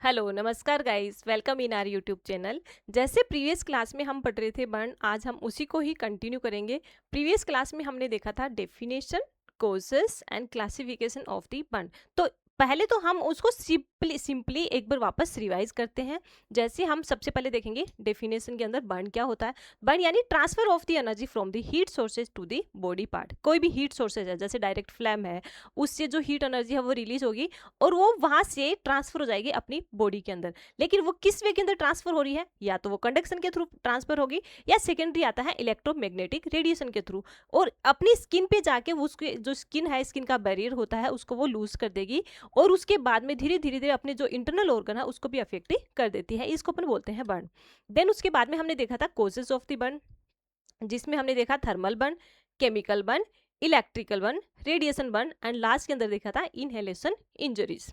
Hello नमस्कार guys, welcome in our YouTube channel. जैसे previous class में हम पढ़ रहे थे बर्न, आज हम उसी को ही कंटिन्यू करेंगे। प्रीवियस क्लास में हमने देखा था definition, causes and classification of the burn. तो पहले तो हम उसको सिंपली एक बार वापस रिवाइज करते हैं। जैसे हम सबसे पहले देखेंगे डेफिनेशन के अंदर बर्न क्या होता है। बर्न यानी transfer of the energy from the heat sources to the body part. कोई भी हीट सोर्सेज है, जैसे डायरेक्ट फ्लैम है, उससे जो हीट एनर्जी है वो रिलीज होगी और वो वहां से ट्रांसफर हो जाएगी अपनी बॉडी के अंदर। लेकिन वो किस वे के अंदर ट्रांसफर हो रही है, या तो वो कंडक्शन के थ्रू ट्रांसफर होगी या सेकेंडरी आता है इलेक्ट्रोमैग्नेटिक रेडिएशन के थ्रू, और अपनी स्किन पे जाके वो उसके जो स्किन है, स्किन का बैरियर होता है, उसको वो लूज कर देगी और उसके बाद में धीरे धीरे धीरे अपने जो इंटरनल ऑर्गन है उसको भी अफेक्ट कर देती है। इसको अपन बोलते हैं बर्न। देन उसके बाद में हमने देखा था कोजेस ऑफ द बर्न, जिसमें हमने देखा thermal burn, chemical burn, electrical burn, radiation burn and last के अंदर देखा था इनहेलेशन इंजरीज।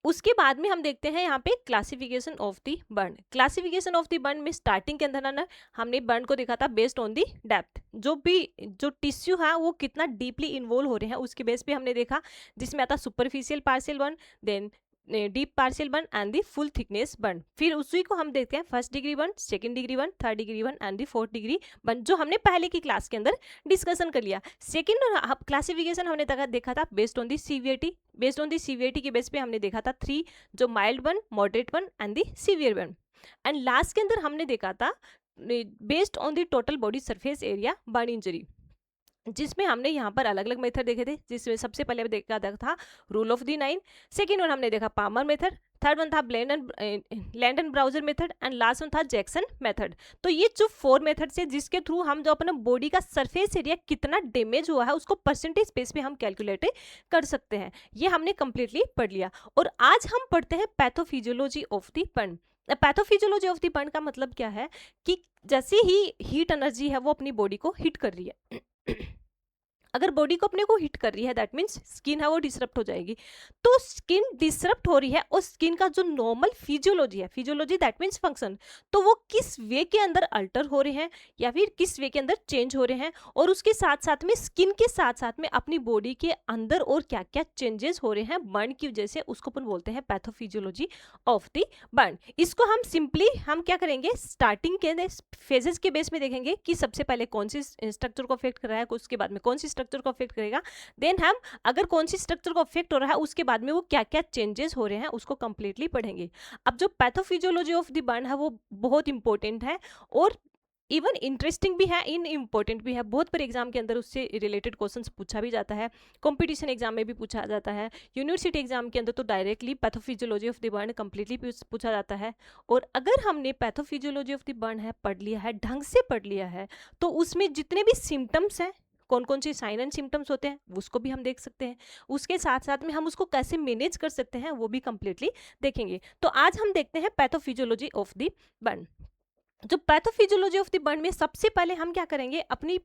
उसके बाद में हम देखते हैं यहाँ पे classification of the burn. Classification of the burn में स्टार्टिंग के अंदर ना हमने बर्न को देखा था बेस्ड ऑन द डेप्थ, जो टिश्यू है वो कितना डीपली इन्वॉल्व हो रहे हैं उसके बेस पे हमने देखा, जिसमें आता superficial partial burn, then deep partial burn and the full thickness burn. फिर उसी को हम देखते हैं first degree burn, second degree burn, third degree burn and the fourth degree burn, जो हमने पहले की क्लास के अंदर डिस्कशन कर लिया। सेकंड क्लासिफिकेशन हमने देखा था based on the severity. Based on the severity के बेस पे हमने देखा था 3, जो mild burn, moderate burn and the severe burn. And last के अंदर हमने देखा था based on the total body surface area burn injury, जिसमें हमने यहाँ पर अलग अलग मेथड देखे थे। जिसमें सबसे पहले देखा था rule of the 9, second one हमने देखा पामर मेथड, थर्ड वन था land and browser method and last one था जैक्सन मेथड। तो ये जो 4 मेथड से जिसके थ्रू हम जो अपने बॉडी का सरफेस एरिया कितना डैमेज हुआ है उसको परसेंटेज बेस पे हम कैलकुलेट कर सकते हैं। ये हमने कंप्लीटली पढ़ लिया और आज हम पढ़ते हैं pathophysiology of the burn. Pathophysiology of the burn का मतलब क्या है कि जैसे ही हीट एनर्जी है वो अपनी बॉडी को हिट कर रही है अगर बॉडी को अपने को हिट कर रही है, दैट मीन्स स्किन है वो डिसरप्ट हो जाएगी। तो स्किन डिसरप्ट हो रही है और स्किन का जो नॉर्मल फिजियोलॉजी है, फिजियोलॉजी दैट मीन्स फंक्शन, तो वो किस वे के अंदर अल्टर हो रहे हैं या फिर किस वे के अंदर चेंज हो रहे हैं, और उसके साथ साथ में स्किन के साथ साथ में अपनी बॉडी के अंदर और क्या क्या चेंजेस हो रहे हैं बर्न की वजह से, उसको अपन बोलते हैं पैथोफिजियोलॉजी ऑफ द बर्न। इसको हम सिंपली हम क्या करेंगे, स्टार्टिंग के फेजेस के बेस में देखेंगे कि सबसे पहले कौन सी स्ट्रक्चर को अफेक्ट कर रहा है, उसके बाद में कौन सी स्ट्रक्चर को अफेक्ट करेगा, देन हम अगर कौन सी स्ट्रक्चर को अफेक्ट हो रहा है उसके बाद में वो क्या क्या चेंजेस हो रहे हैं उसको कंप्लीटली पढ़ेंगे। अब जो पैथोफिजियोलॉजी ऑफ द बर्न है वो बहुत इंपॉर्टेंट है और इवन इंटरेस्टिंग भी है, इन इम्पोर्टेंट भी है। बहुत बार एग्जाम के अंदर उससे रिलेटेड क्वेश्चंस पूछा भी जाता है, कंपटीशन एग्जाम में भी पूछा जाता है, यूनिवर्सिटी एग्जाम के अंदर तो directly pathophysiology of the burn completely पूछा जाता है। और अगर हमने पैथोफिजियोलॉजी ऑफ द बर्न है पढ़ लिया है, ढंग से पढ़ लिया है, तो उसमें जितने भी सिम्टम्स हैं, कौन कौन से साइन एंड सिम्टम्स होते हैं उसको भी हम देख सकते हैं। उसके साथ साथ में हम उसको कैसे मैनेज कर सकते हैं वो भी कंप्लीटली देखेंगे। तो आज हम देखते हैं पैथोफिजियोलॉजी ऑफ द बर्न। जो पैथोफिजियोलॉजी ऑफ द बर्न में सबसे पहले हम क्या करेंगे, अपनी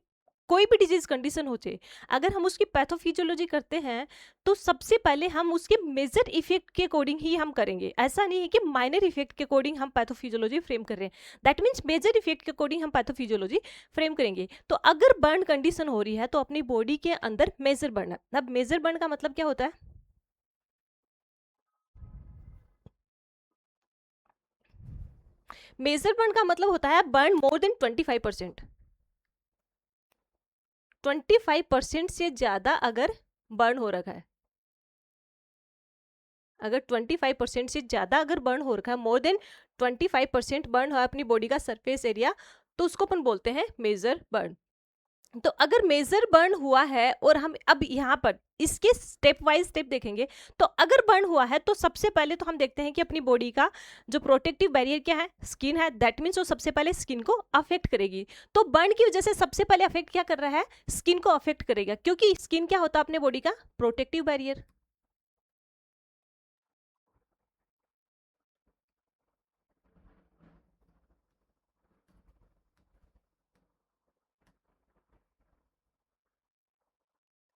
कोई भी डिजीज कंडीशन हो जाए, अगर हम उसकी पैथोफिजियोलॉजी करते हैं तो सबसे पहले हम उसके मेजर इफेक्ट के अकॉर्डिंग ही हम करेंगे। ऐसा नहीं है कि माइनर इफेक्ट के अकॉर्डिंग हम पैथोफिजियोलॉजी फ्रेम कर रहे हैं, दैट मीन्स मेजर इफेक्ट के अकॉर्डिंग हम पैथोफिजियोलॉजी फ्रेम करेंगे। तो अगर बर्न कंडीशन हो रही है तो अपनी बॉडी के अंदर मेजर बर्न, अब मेजर बर्न का मतलब क्या होता है, मेजर बर्न का मतलब होता है बर्न मोर देन 25%। 25% से ज्यादा अगर बर्न हो रखा है, अगर 25% से ज्यादा अगर बर्न हो रखा है, मोर देन 25% बर्न हो अपनी बॉडी का सरफेस एरिया, तो उसको अपन बोलते हैं मेजर बर्न। तो अगर मेजर बर्न हुआ है और हम अब यहाँ पर इसके स्टेप वाइज स्टेप देखेंगे, तो अगर बर्न हुआ है तो सबसे पहले तो हम देखते हैं कि अपनी बॉडी का जो प्रोटेक्टिव बैरियर क्या है, स्किन है, दैट मीन्स वो सबसे पहले स्किन को अफेक्ट करेगी। तो बर्न की वजह से सबसे पहले अफेक्ट क्या कर रहा है, स्किन को अफेक्ट करेगा, क्योंकि स्किन क्या होता है अपने बॉडी का प्रोटेक्टिव बैरियर।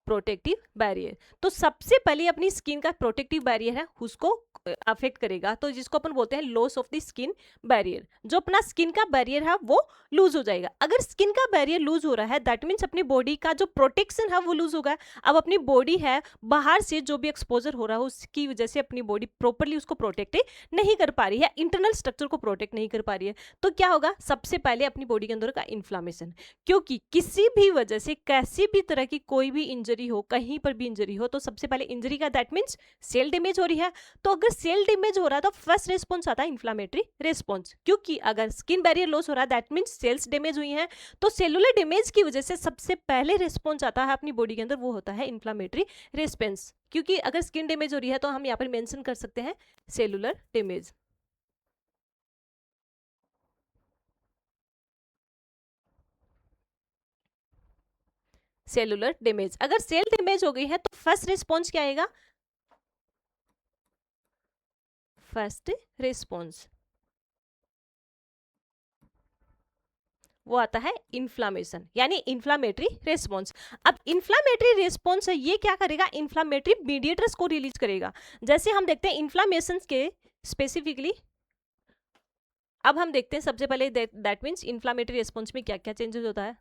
Protective barrier. तो सबसे पहले अपनी स्किन का प्रोटेक्टिव बैरियर है उसको अफेक्ट करेगा, तो जिसको अपन बोलते हैं loss of the skin barrier. जो अपना स्किन का बैरियर है वो लूज हो जाएगा। अगर स्किन का बैरियर लूज हो रहा है दैट मीन्स अपनी बॉडी का जो प्रोटेक्शन है वो लूज होगा। अब अपनी बॉडी है बाहर से जो भी एक्सपोजर हो रहा है उसकी वजह से अपनी बॉडी प्रॉपरली उसको प्रोटेक्ट नहीं कर पा रही है, इंटरनल स्ट्रक्चर को प्रोटेक्ट नहीं कर पा रही है। तो क्या होगा, सबसे पहले अपनी बॉडी के अंदर का इन्फ्लामेशन, क्योंकि किसी भी वजह से कैसी भी तरह की कोई भी इंजरी हो, कहीं पर भी इंजरी हो, तो सबसे पहले इंजरी का दैट मीन्स सेल डैमेज हो रही है। तो अगर सेल डैमेज हो रहा है तो फर्स्ट रिस्पॉन्स आता है इन्फ्लामेटरी रिस्पॉन्स, क्योंकि अगर स्किन बैरियर लॉस हो रहा है दैट मीन्स सेल्स डैमेज हुई हैं। तो सेलुलर डैमेज की वजह से सबसे पहले रिस्पॉन्स आता है अपनी बॉडी के अंदर, वो होता है इन्फ्लामेटरी रिस्पॉन्स। क्योंकि अगर स्किन डैमेज हो रही है तो हम यहाँ पर मेंशन कर सकते हैं सेलुलर डैमेज। सेलुलर डैमेज, अगर सेल डैमेज हो गई है तो फर्स्ट रिस्पॉन्स क्या आएगा, फर्स्ट रिस्पॉन्स वो आता है इन्फ्लामेशन, यानी इन्फ्लामेटरी रिस्पॉन्स। अब इन्फ्लामेटरी रिस्पॉन्स है ये क्या करेगा, इन्फ्लामेटरी मीडिएटर्स को रिलीज करेगा। जैसे हम देखते हैं इन्फ्लामेशन के स्पेसिफिकली, अब हम देखते हैं सबसे पहले दैट मीन्स इन्फ्लामेटरी रिस्पॉन्स में क्या क्या चेंजेस होता है।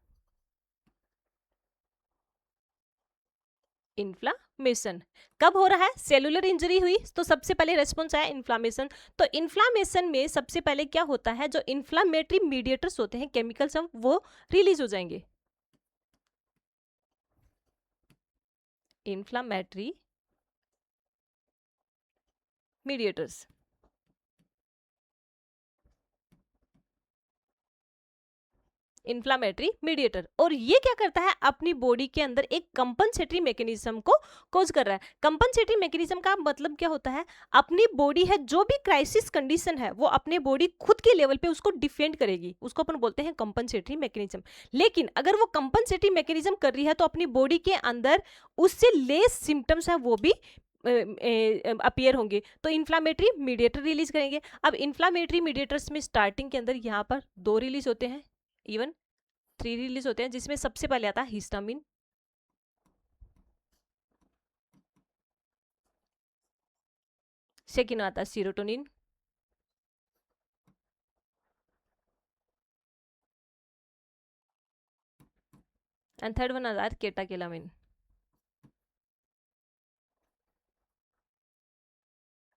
इन्फ्लामेशन कब हो रहा है, सेलुलर इंजरी हुई तो सबसे पहले रेस्पॉन्स आया इन्फ्लामेशन। तो इन्फ्लामेशन में सबसे पहले क्या होता है, जो इन्फ्लामेटरी मीडिएटर्स होते हैं केमिकल्स हम वो रिलीज हो जाएंगे। इन्फ्लामेटरी मीडिएटर्स, इन्फ्लामेटरी मीडिएटर, और ये क्या करता है अपनी बॉडी के अंदर एक कंपनसेटरी मैकेनिज्म को कोज कर रहा है। कंपनसेटरी मैकेनिज्म का मतलब क्या होता है, अपनी बॉडी है जो भी क्राइसिस कंडीशन है वो अपने बॉडी खुद के लेवल पे उसको डिफेंड करेगी, उसको अपन बोलते हैं कंपनसेटरी मैकेनिज्म। लेकिन अगर वो कंपनसेटरी मैकेनिज्म कर रही है तो अपनी बॉडी के अंदर उससे लेस सिम्टम्स है वो भी अपीयर होंगे, तो इन्फ्लामेटरी मीडिएटर रिलीज करेंगे। अब इन्फ्लामेटरी मीडिएटर्स में स्टार्टिंग के अंदर यहाँ पर 2 रिलीज होते हैं, इवन 3 रिलीज होते हैं, जिसमें सबसे पहले आता है हिस्टामिन, सेकेंड आता है सीरोटोनिन, एंड थर्ड वन आता है केटाकेलामिन,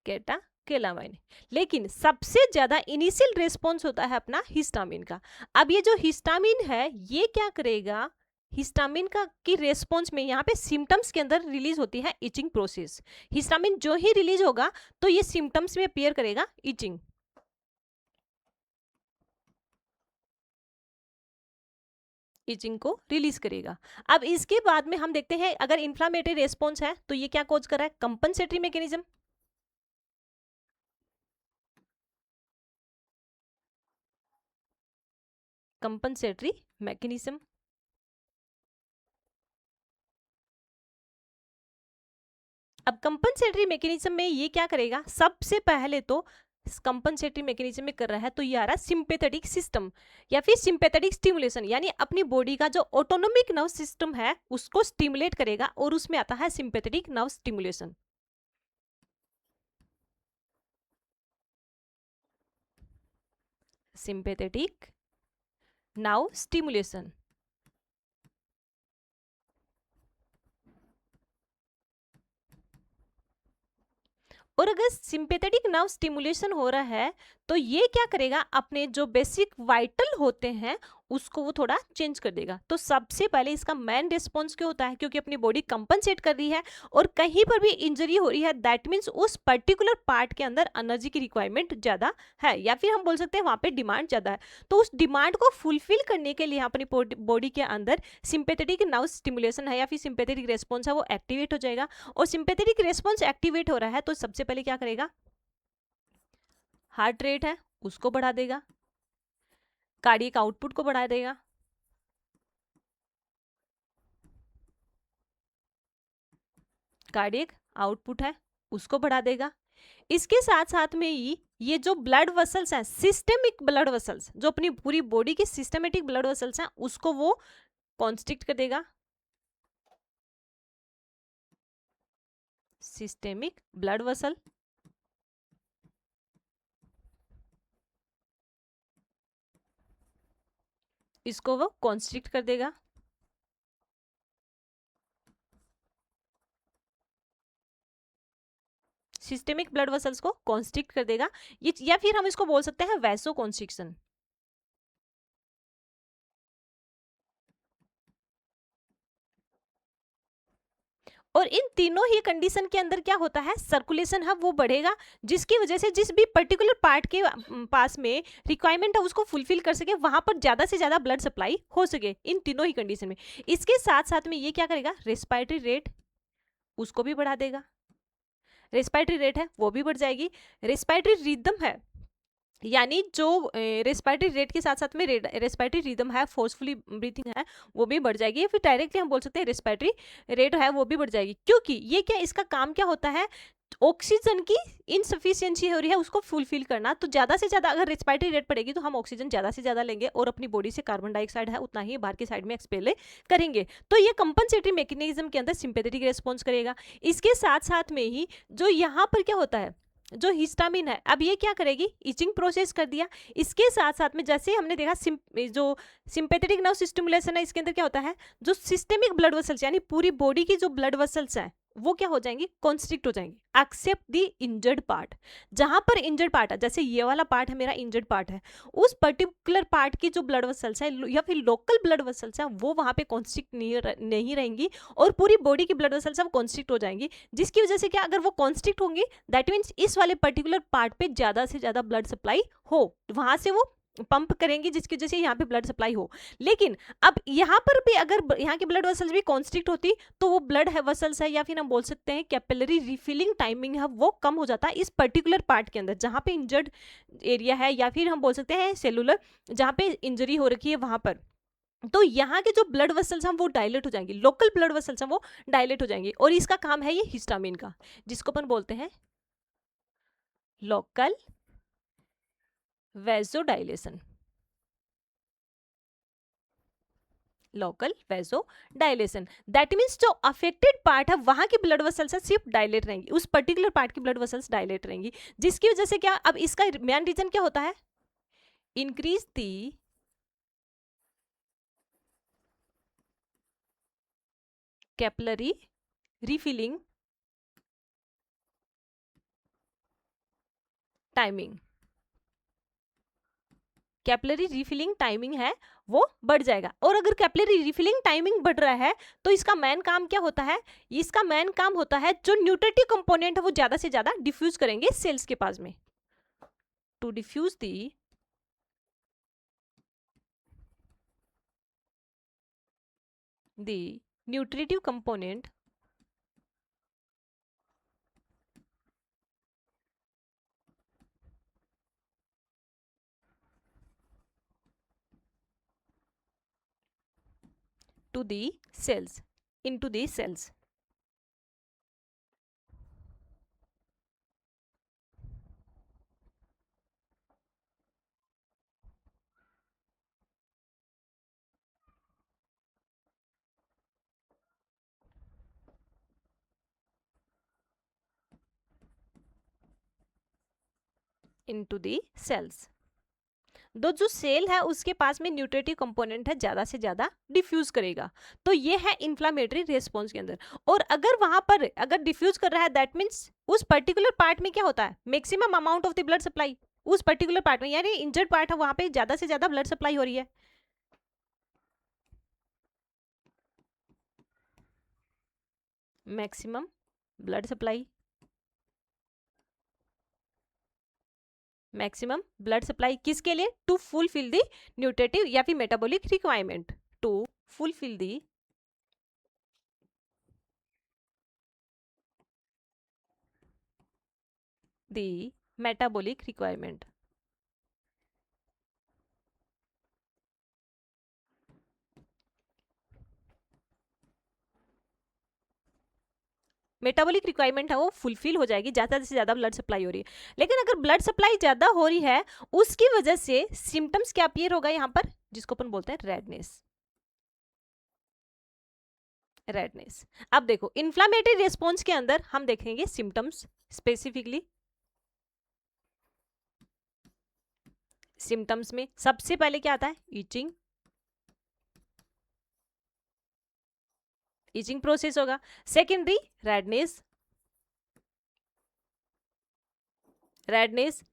केटाकेलामिन। लेकिन सबसे ज्यादा इनिशियल रिस्पॉन्स होता है अपना हिस्टामिन का। अब ये जो हिस्टामिन है ये क्या करेगा, हिस्टामिन का की रेस्पॉन्स में यहाँ पे सिम्टम्स के अंदर रिलीज होती है इचिंग प्रोसेस। हिस्टामिन जो ही रिलीज होगा तो ये सिम्टम्स में अपीयर करेगा इचिंग, इचिंग को रिलीज करेगा। अब इसके बाद में हम देखते हैं अगर इन्फ्लामेटरी रेस्पॉन्स है तो ये क्या कॉज कर रहा है, कंपनसेटरी मैकेनिज्म, कंपनसेटरी मैकेनिज्म। अब कंपनसेटरी मैकेनिज्म में ये क्या करेगा, सबसे पहले तो कंपनसेटरी मैकेनिज्म में कर रहा है तो ये आ रहा है सिंपैथेटिक सिस्टम या फिर सिंपैथेटिक स्टिमुलेशन, यानी अपनी बॉडी का जो ऑटोनोमिक नर्व सिस्टम है उसको स्टिमुलेट करेगा, और उसमें आता है sympathetic nerve stimulation. Sympathetic nerve stimulation. और अगर सिंपैथेटिक नर्व स्टिमुलेशन हो रहा है तो ये क्या करेगा, अपने जो बेसिक वाइटल होते हैं उसको वो थोड़ा चेंज कर देगा। तो सबसे पहले इसका मेन रिस्पॉन्स क्यों होता है, क्योंकि अपनी बॉडी कंपनसेट कर रही है और कहीं पर भी इंजरी हो रही है दैट मीन्स उस पर्टिकुलर पार्ट के अंदर एनर्जी की रिक्वायरमेंट ज्यादा है, या फिर हम बोल सकते हैं वहां पे डिमांड ज्यादा है। तो उस डिमांड को फुलफिल करने के लिए अपनी बॉडी के अंदर सिंपैथेटिक नर्व स्टिमुलेशन है या फिर सिंपैथेटिक रेस्पॉन्स है वो एक्टिवेट हो जाएगा। और सिंपैथेटिक रेस्पॉन्स एक्टिवेट हो रहा है तो सबसे पहले क्या करेगा, हार्ट रेट है उसको बढ़ा देगा, कार्डियक आउटपुट को बढ़ा देगा, कार्डियक आउटपुट है उसको बढ़ा देगा। इसके साथ साथ में ही ये जो ब्लड वेसल्स हैं, सिस्टेमिक ब्लड वेसल्स, जो अपनी पूरी बॉडी की सिस्टमेटिक ब्लड वेसल्स हैं उसको वो कॉन्स्ट्रिक्ट कर देगा, सिस्टेमिक ब्लड वेसल, इसको वो कॉन्स्ट्रिक्ट कर देगा। सिस्टेमिक ब्लड वेसल्स को कॉन्स्ट्रिक्ट कर देगा, ये या फिर हम इसको बोल सकते हैं वैसो कॉन्स्ट्रिक्शन। और इन तीनों ही कंडीशन के अंदर क्या होता है, सर्कुलेशन है वो बढ़ेगा, जिसकी वजह से जिस भी पर्टिकुलर पार्ट के पास में रिक्वायरमेंट है उसको फुलफिल कर सके, वहां पर ज्यादा से ज्यादा ब्लड सप्लाई हो सके, इन तीनों ही कंडीशन में। इसके साथ साथ में ये क्या करेगा, रेस्पिरेटरी रेट उसको भी बढ़ा देगा, रेस्पिरेटरी रेट है वो भी बढ़ जाएगी, रेस्पिरेटरी रिदम है, यानी जो रेस्पिरेटरी रेट के साथ साथ में रेस्पिरेटरी रिदम है, फोर्सफुली ब्रीथिंग है, वो भी बढ़ जाएगी, या फिर डायरेक्टली हम बोल सकते हैं रेस्पिरेटरी रेट है वो भी बढ़ जाएगी। क्योंकि ये क्या, इसका काम क्या होता है, ऑक्सीजन की इनसफिशियंसी हो रही है उसको फुलफिल करना। तो ज्यादा से ज्यादा अगर रेस्पिरेटरी रेट बढ़ेगी तो हम ऑक्सीजन ज्यादा से ज्यादा लेंगे और अपनी बॉडी से कार्बन डाइऑक्साइड है उतना ही बाहर की साइड में एक्सपेल करेंगे। तो ये कंपनसेटरी मैकेनिज्म के अंदर सिंपैथेटिक रेस्पॉन्स करेगा। इसके साथ साथ में ही जो यहाँ पर क्या होता है, जो हिस्टामिन है, अब ये क्या करेगी, इचिंग प्रोसेस कर दिया। इसके साथ साथ में जैसे हमने देखा जो सिंपैथेटिक नर्व स्टिमुलेशन है, इसके अंदर क्या होता है, जो सिस्टेमिक ब्लड वेसल्स यानी पूरी बॉडी की जो ब्लड वेसल्स हैं वो क्या हो जाएंगी, कॉन्स्ट्रिक्ट हो जाएंगी, एक्सेप्ट द इंजर्ड पार्ट। जहां पर इंजर्ड पार्ट है, जैसे ये वाला पार्ट है मेरा इंजर्ड पार्ट है, उस पर्टिकुलर पार्ट की जो ब्लड वेसल्स है या फिर लोकल ब्लड वेसल्स है वो वहां पे कॉन्स्ट्रिक्ट नहीं रहेंगी और पूरी बॉडी की ब्लड वेसल्स है वो कॉन्स्ट्रिक्ट हो जाएंगी। जिसकी वजह से क्या, अगर वो कॉन्स्ट्रिक्ट होंगी दैट मीन्स इस वाले पर्टिकुलर पार्ट पे ज्यादा से ज्यादा ब्लड सप्लाई हो, वहां से वो पंप करेंगी जिसकी वजह से यहाँ पे ब्लड सप्लाई हो। लेकिन अब यहाँ पर भी अगर यहाँ की ब्लड वेसल्स भी कॉन्स्ट्रिक्ट होती तो वो ब्लड है वेसल्स है या फिर हम बोल सकते हैं कैपिलरी रिफिलिंग टाइमिंग है वो कम हो जाता है इस पर्टिकुलर पार्ट के अंदर जहाँ पे इंजर्ड एरिया है, या फिर हम बोल सकते हैं सेलुलर जहाँ पे इंजरी हो रखी है वहां पर। तो यहाँ के जो ब्लड वेसल्स हैं वो डायलेट हो जाएंगी, लोकल ब्लड वेसल्स हैं वो डायलेट हो जाएंगी, और इसका काम है ये हिस्टामिन का, जिसको अपन बोलते हैं local vasodilation, local वेसो dilation. That means जो अफेक्टेड पार्ट है वहां की ब्लड वेसल्स है सिर्फ डायलेट रहेंगी, उस पर्टिकुलर पार्ट की ब्लड वेसल्स डायलेट रहेंगी, जिसकी वजह से क्या, अब इसका मेन रीजन क्या होता है, increase the capillary refilling timing, capillary refilling timing है वो बढ़ जाएगा। और अगर कैपिलरी रिफिलिंग टाइमिंग बढ़ रहा है तो इसका मेन काम क्या होता है, इसका मेन काम होता है जो न्यूट्रिटिव कंपोनेंट है वो ज्यादा से ज्यादा डिफ्यूज करेंगे सेल्स के पास में, to diffuse the nutritive component to the cells, into the cells। into the cells, दो जो सेल है उसके पास में न्यूट्रिटिव कंपोनेंट है ज्यादा से ज्यादा डिफ्यूज करेगा। तो ये है इन्फ्लामेटरी रेस्पॉन्स के अंदर। और अगर वहां पर अगर डिफ्यूज कर रहा है दैट मीन्स उस पर्टिकुलर पार्ट में क्या होता है, maximum amount of the blood supply उस पर्टिकुलर पार्ट में, यानी इंजर्ड पार्ट है वहां पे ज्यादा से ज्यादा ब्लड सप्लाई हो रही है। Maximum blood supply, maximum blood supply किसके लिए, टू फुलफिल द न्यूट्रिटिव या फिर metabolic requirement, to fulfil the metabolic requirement. Metabolic requirement है वो फुलफिल हो जाएगी, ज्यादा से ज्यादा ब्लड सप्लाई हो रही है। लेकिन अगर ब्लड सप्लाई ज्यादा हो रही है उसकी वजह से सिम्टम्स क्या अपीयर होगा यहाँ पर, जिसको अपन बोलते हैं रेडनेस, रेडनेस। अब देखो इन्फ्लामेटरी रिस्पॉन्स के अंदर हम देखेंगे सिम्टम्स स्पेसिफिकली। सिम्टम्स में सबसे पहले क्या आता है? ईचिंग, ईचिंग प्रोसेस होगा। Secondary redness, redness.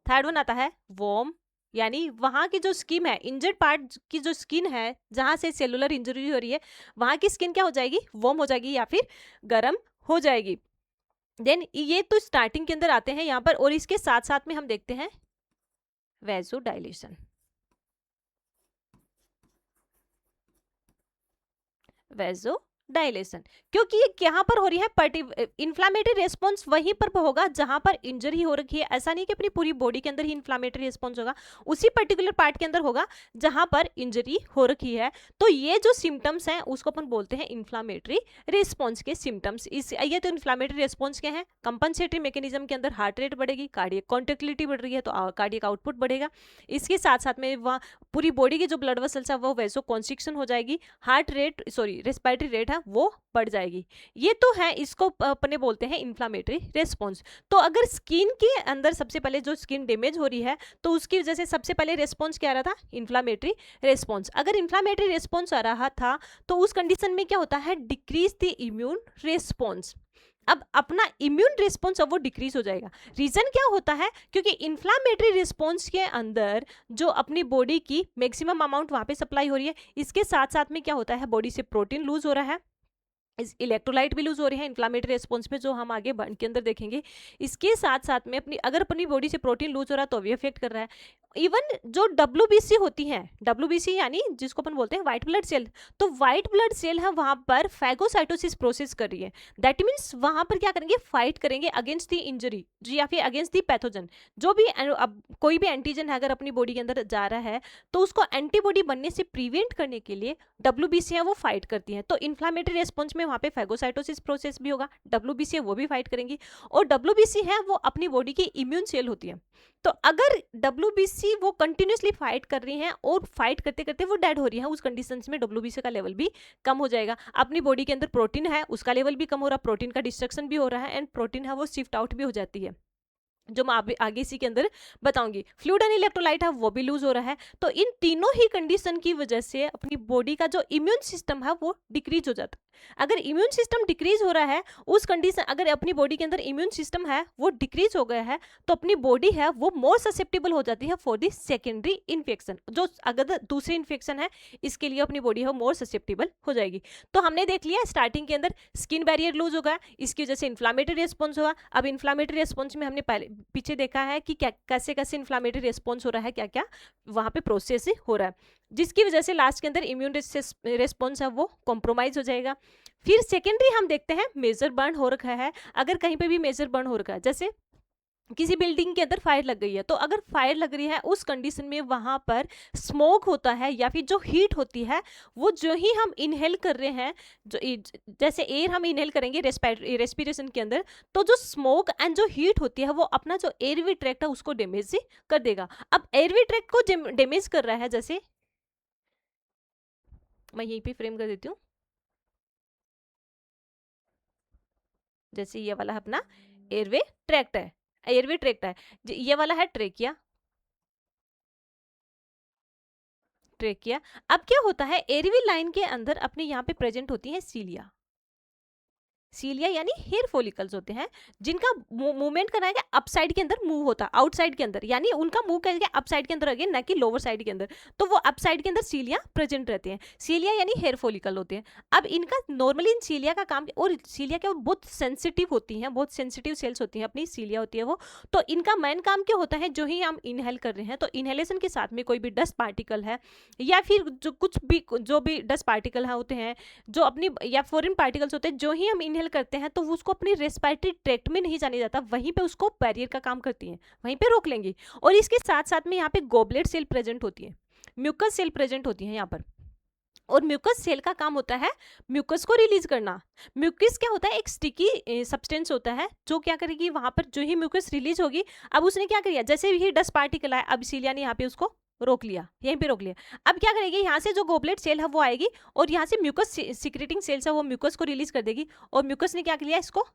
Third one आता है वॉर्म, यानी वहां की जो स्किन है, इंजर्ड पार्ट की जो स्किन है जहां से सेलुलर इंजरी हो रही है, वहां की स्किन क्या हो जाएगी? वॉर्म हो जाएगी या फिर गर्म हो जाएगी। देन ये तो स्टार्टिंग के अंदर आते हैं यहाँ पर, और इसके साथ साथ में हम देखते हैं वैसोडाइलेशन। वैसोडाइलेशन क्योंकि ये कहाँ पर हो रही है? इन्फ्लामेटरी रेस्पॉन्स वहीं पर होगा जहां पर इंजरी हो रखी है। ऐसा नहीं कि अपनी पूरी बॉडी के अंदर ही इन्फ्लामेटरी रेस्पॉन्स होगा, उसी पर्टिकुलर पार्ट के अंदर होगा जहां पर इंजरी हो रखी है। तो ये जो सिम्टम्स हैं उसको अपन बोलते हैं इन्फ्लामेटरी रेस्पॉन्स के सिम्टम्स। ये तो इन्फ्लामेटरी रेस्पॉन्स के हैं। कंपनसेटरी मैकेनिज्म के अंदर हार्ट रेट बढ़ेगी, कार्डियक कॉन्ट्रेक्टिलिटी बढ़ रही है तो कार्डियक आउटपुट बढ़ेगा। इसके साथ साथ में वहाँ पूरी बॉडी की जो ब्लड वेसल्स है वो वैसो कॉन्स्ट्रिक्शन हो जाएगी, हार्ट रेट रेस्पिरेटरी रेट है वो बढ़ जाएगी। ये तो है, इसको अपने बोलते हैं इन्फ्लामेटरी रेस्पॉन्स। तो अगर स्किन के अंदर सबसे पहले जो स्किन डैमेज हो रही है तो उसकी वजह से सबसे पहले रेस्पॉन्स क्या आ रहा था? Inflammatory response. अगर इन्फ्लामेटरी रेस्पॉन्स आ रहा था तो उस कंडीशन में क्या होता है? Decrease the immune response. अब अपना इम्यून रिस्पॉन्स अब वो डिक्रीज हो जाएगा। रीजन क्या होता है? क्योंकि इन्फ्लामेटरी रिस्पॉन्स के अंदर जो अपनी बॉडी की मैक्सिमम अमाउंट वहां पे सप्लाई हो रही है, इसके साथ साथ में क्या होता है? बॉडी से प्रोटीन लूज हो रहा है, इलेक्ट्रोलाइट भी लूज हो रही है इन्फ्लामेटरी रेस्पॉन्स में, जो हम आगे बर्न के अंदर देखेंगे। इसके साथ साथ में अगर अपनी बॉडी से प्रोटीन लूज हो रहा है तो भी इफेक्ट कर रहा है। इवन जो WBC होती है, WBC यानी जिसको अपन बोलते हैं व्हाइट ब्लड सेल, तो व्हाइट ब्लड सेल है वहां पर फैगोसाइटोसिस प्रोसेस कर रही है। दैट मीन्स वहां पर क्या करेंगे? फाइट करेंगे अगेंस्ट दी इंजरी या फिर अगेंस्ट दी पैथोजन। जो भी अब कोई भी एंटीजन है अगर अपनी बॉडी के अंदर जा रहा है तो उसको एंटीबॉडी बनने से प्रिवेंट करने के लिए WBC है वो फाइट करती है। तो इन्फ्लामेटरी रेस्पॉन्स में वहां पे फैगोसाइटोसिस प्रोसेस भी होगा, WBC है वो भी फाइट करेंगी, और WBC है वो अपनी बॉडी की इम्यून सेल होती है। तो अगर WBC वो कंटिन्यूसली फाइट कर रही हैं और फाइट करते करते वो डेड हो रही है, उस कंडीशंस में WBC का लेवल भी कम हो जाएगा। अपनी बॉडी के अंदर प्रोटीन है उसका लेवल भी कम हो रहा है, प्रोटीन का डिस्ट्रक्शन भी हो रहा है, एंड प्रोटीन है वो शिफ्ट आउट भी हो जाती है, जो मैं आगे इसी के अंदर बताऊंगी। फ्लूइड एंड इलेक्ट्रोलाइट है वो भी लूज हो रहा है। तो इन तीनों ही कंडीशन की वजह से अपनी बॉडी का जो इम्यून सिस्टम है वो डिक्रीज हो जाता है। अगर इम्यून सिस्टम डिक्रीज हो रहा है उस कंडीशन, अगर अपनी बॉडी के अंदर इम्यून सिस्टम है वो डिक्रीज हो गया है तो अपनी बॉडी है वो मोर ससेप्टेबल हो जाती है फॉर द सेकेंडरी इन्फेक्शन। जो अगर दूसरी इन्फेक्शन है इसके लिए अपनी बॉडी है मोर ससेप्टेबल हो जाएगी। तो हमने देख लिया स्टार्टिंग के अंदर स्किन बैरियर लूज होगा, इसकी वजह से इन्फ्लामेटरी रेस्पॉन्स होगा। अब इन्फ्लामेटरी रेस्पॉन्स में हमने पहले पीछे देखा है कि क्या कैसे कैसे इन्फ्लामेटरी रेस्पॉन्स हो रहा है, क्या क्या वहां पे प्रोसेस हो रहा है, जिसकी वजह से लास्ट के अंदर इम्यून रेस्पॉन्स है वो कॉम्प्रोमाइज हो जाएगा। फिर सेकेंडरी हम देखते हैं मेजर बर्न हो रखा है। अगर कहीं पे भी मेजर बर्न हो रखा है, जैसे किसी बिल्डिंग के अंदर फायर लग गई है, तो अगर फायर लग रही है उस कंडीशन में वहां पर स्मोक होता है या फिर जो हीट होती है वो जो ही हम इनहेल कर रहे हैं, जो जैसे एयर हम इनहेल करेंगे रेस्पिरेशन के अंदर, तो जो स्मोक एंड जो हीट होती है वो अपना जो एयरवे ट्रैक्ट है उसको डैमेज कर देगा। अब एयरवे ट्रैक्ट को डैमेज कर रहा है, जैसे मैं यहीं पे फ्रेम कर देती हूँ, जैसे ये वाला अपना एयरवे ट्रैक्ट है, एयरवे ट्रैक्ट है, ये वाला है ट्रेकिया, ट्रेकिया। अब क्या होता है? एयरवे लाइन के अंदर अपने यहाँ पे प्रेजेंट होती है सीलिया। सीलिया यानी हेयर फॉलिकल्स होते हैं जिनका मूवमेंट कराएगा अपसाइड के अंदर मूव होता है, आउटसाइड के अंदर, यानी उनका मूव करेगा अपसाइड के अंदर अगेन, ना कि लोअर साइड के अंदर। तो वो अपसाइड के अंदर सीलिया प्रेजेंट रहते हैं। सीलिया यानी हेयर फॉलिकल होते हैं। अब इनका नॉर्मली इन सीलिया का काम, और सीलिया क्या बहुत सेंसिटिव होती हैं, बहुत सेंसिटिव सेल्स होती हैं अपनी सीलिया होती है वो, तो इनका मेन काम क्या होता है? जो ही हम इनहेल कर रहे हैं तो इनहेलेशन के साथ में कोई भी डस्ट पार्टिकल है या फिर जो भी डस्ट पार्टिकल होते हैं, जो अपनी या फॉरेन पार्टिकल्स होते हैं, जो ही हम करते हैं तो उसको अपनी रेस्पिरेटरी ट्रैक्ट में नहीं जाने जाता, वहीं पे उसको बैरियर का काम करती है, वहीं पे रोक लेंगी। और इसके साथ साथ में यहाँ पे गोबलेट सेल प्रेजेंट होती है, म्यूकस सेल प्रेजेंट होती है यहाँ पर, और म्यूकस सेल का काम होता है म्यूकस को रिलीज करना। म्यूकस क्या होता है? एक स्टिकी सब्सटेंस होता है जो क्या करेगी, वहां पर जो ही म्यूकस रिलीज होगी, अब उसने क्या किया, जैसे ही डस्ट पार्टिकल आया, अब सीलिया ने यहाँ पे उसको रोक लिया, यहीं पे रोक लिया। अब क्या करेगी, यहाँ से जो गोबलेट सेल है वो आएगी और यहाँ से म्यूकस सिक्रेटिंग सेल्स है वो म्यूकस को रिलीज कर देगी, और म्यूकस ने क्या किया, इसको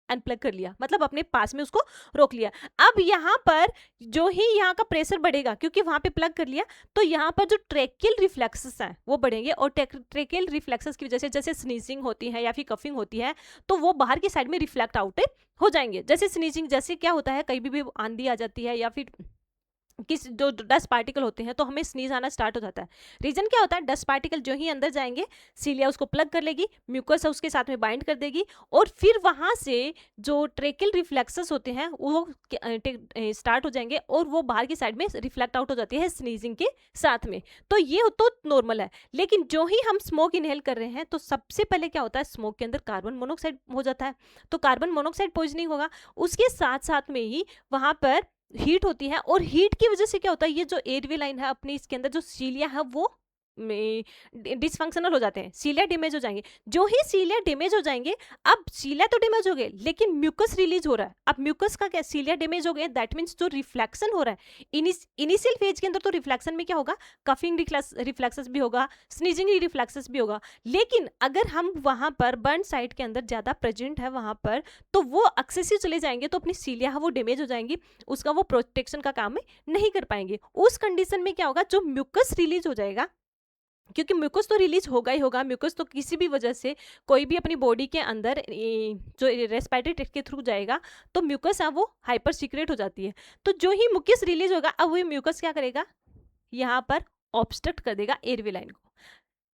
अनप्लग कर लिया, मतलब अपने पास में उसको रोक लिया। अब यहाँ पर जो ही यहाँ का प्रेशर बढ़ेगा, क्योंकि वहां पे प्लग कर लिया, तो यहाँ पर जो ट्रेकियल रिफ्लेक्सेस हैं वो बढ़ेंगे, और ट्रेकियल रिफ्लेक्सेस की वजह से जैसे स्नीजिंग होती है या फिर कफिंग होती है, तो वो बाहर की साइड में रिफ्लेक्ट आउट हो जाएंगे। जैसे स्नीजिंग, जैसे क्या होता है, कहीं भी आंधी आ जाती है या फिर किस जो डस्ट पार्टिकल होते हैं तो हमें स्नीज आना स्टार्ट हो जाता है। रीजन क्या होता है, डस्ट पार्टिकल जो ही अंदर जाएंगे, सीलिया उसको प्लग कर लेगी, म्यूकस उसके साथ में बाइंड कर देगी, और फिर वहां से जो ट्रेकियल रिफ्लेक्सेस होते हैं वो स्टार्ट हो जाएंगे, और वो बाहर की साइड में रिफ्लेक्ट आउट हो जाती है स्नीजिंग के साथ में। तो ये तो नॉर्मल है, लेकिन जो ही हम स्मोक इनहेल कर रहे हैं तो सबसे पहले क्या होता है, स्मोक के अंदर कार्बन मोनोऑक्साइड हो जाता है, तो कार्बन मोनोऑक्साइड पॉइजनिंग होगा। उसके साथ साथ में ही वहां पर हीट होती है, और हीट की वजह से क्या होता है, ये जो एयरवे लाइन है अपनी, इसके अंदर जो सीलिया है वो डिसफंक्शनल हो जाते हैं, सीलिया डैमेज हो जाएंगे। जो ही सीलिया डैमेज हो जाएंगे, अब सीलिया तो डैमेज हो गए लेकिन म्यूकस रिलीज हो रहा है। अब म्यूकस का क्या, सीलिया डैमेज हो गए, दैट मीन्स जो रिफ्लेक्शन हो रहा है इनिशियल फेज के अंदर, तो रिफ्लेक्शन में क्या होगा, कफिंग रिफ्लेक्सेस भी होगा, स्नीजिंग रिफ्लेक्सेस भी होगा। लेकिन अगर हम वहां पर बर्न साइट के अंदर ज्यादा प्रेजेंट है वहां पर, तो वो एक्सेसिव चले जाएंगे, तो अपनी सीलिया है वो डैमेज हो जाएंगी, उसका वो प्रोटेक्शन का काम नहीं कर पाएंगे। उस कंडीशन में क्या होगा, जो म्यूकस रिलीज हो जाएगा, क्योंकि म्यूकस तो रिलीज होगा ही होगा, म्यूकस तो किसी भी वजह से कोई भी अपनी बॉडी के अंदर जो रेस्पिरेटरी ट्रैक्ट के थ्रू जाएगा, तो म्यूकस है वो हाइपर सीक्रेट हो जाती है। तो जो ही म्यूकस रिलीज होगा, अब वो म्यूकस क्या करेगा, यहाँ पर ऑब्स्ट्रक्ट कर देगा एयरवे लाइन को।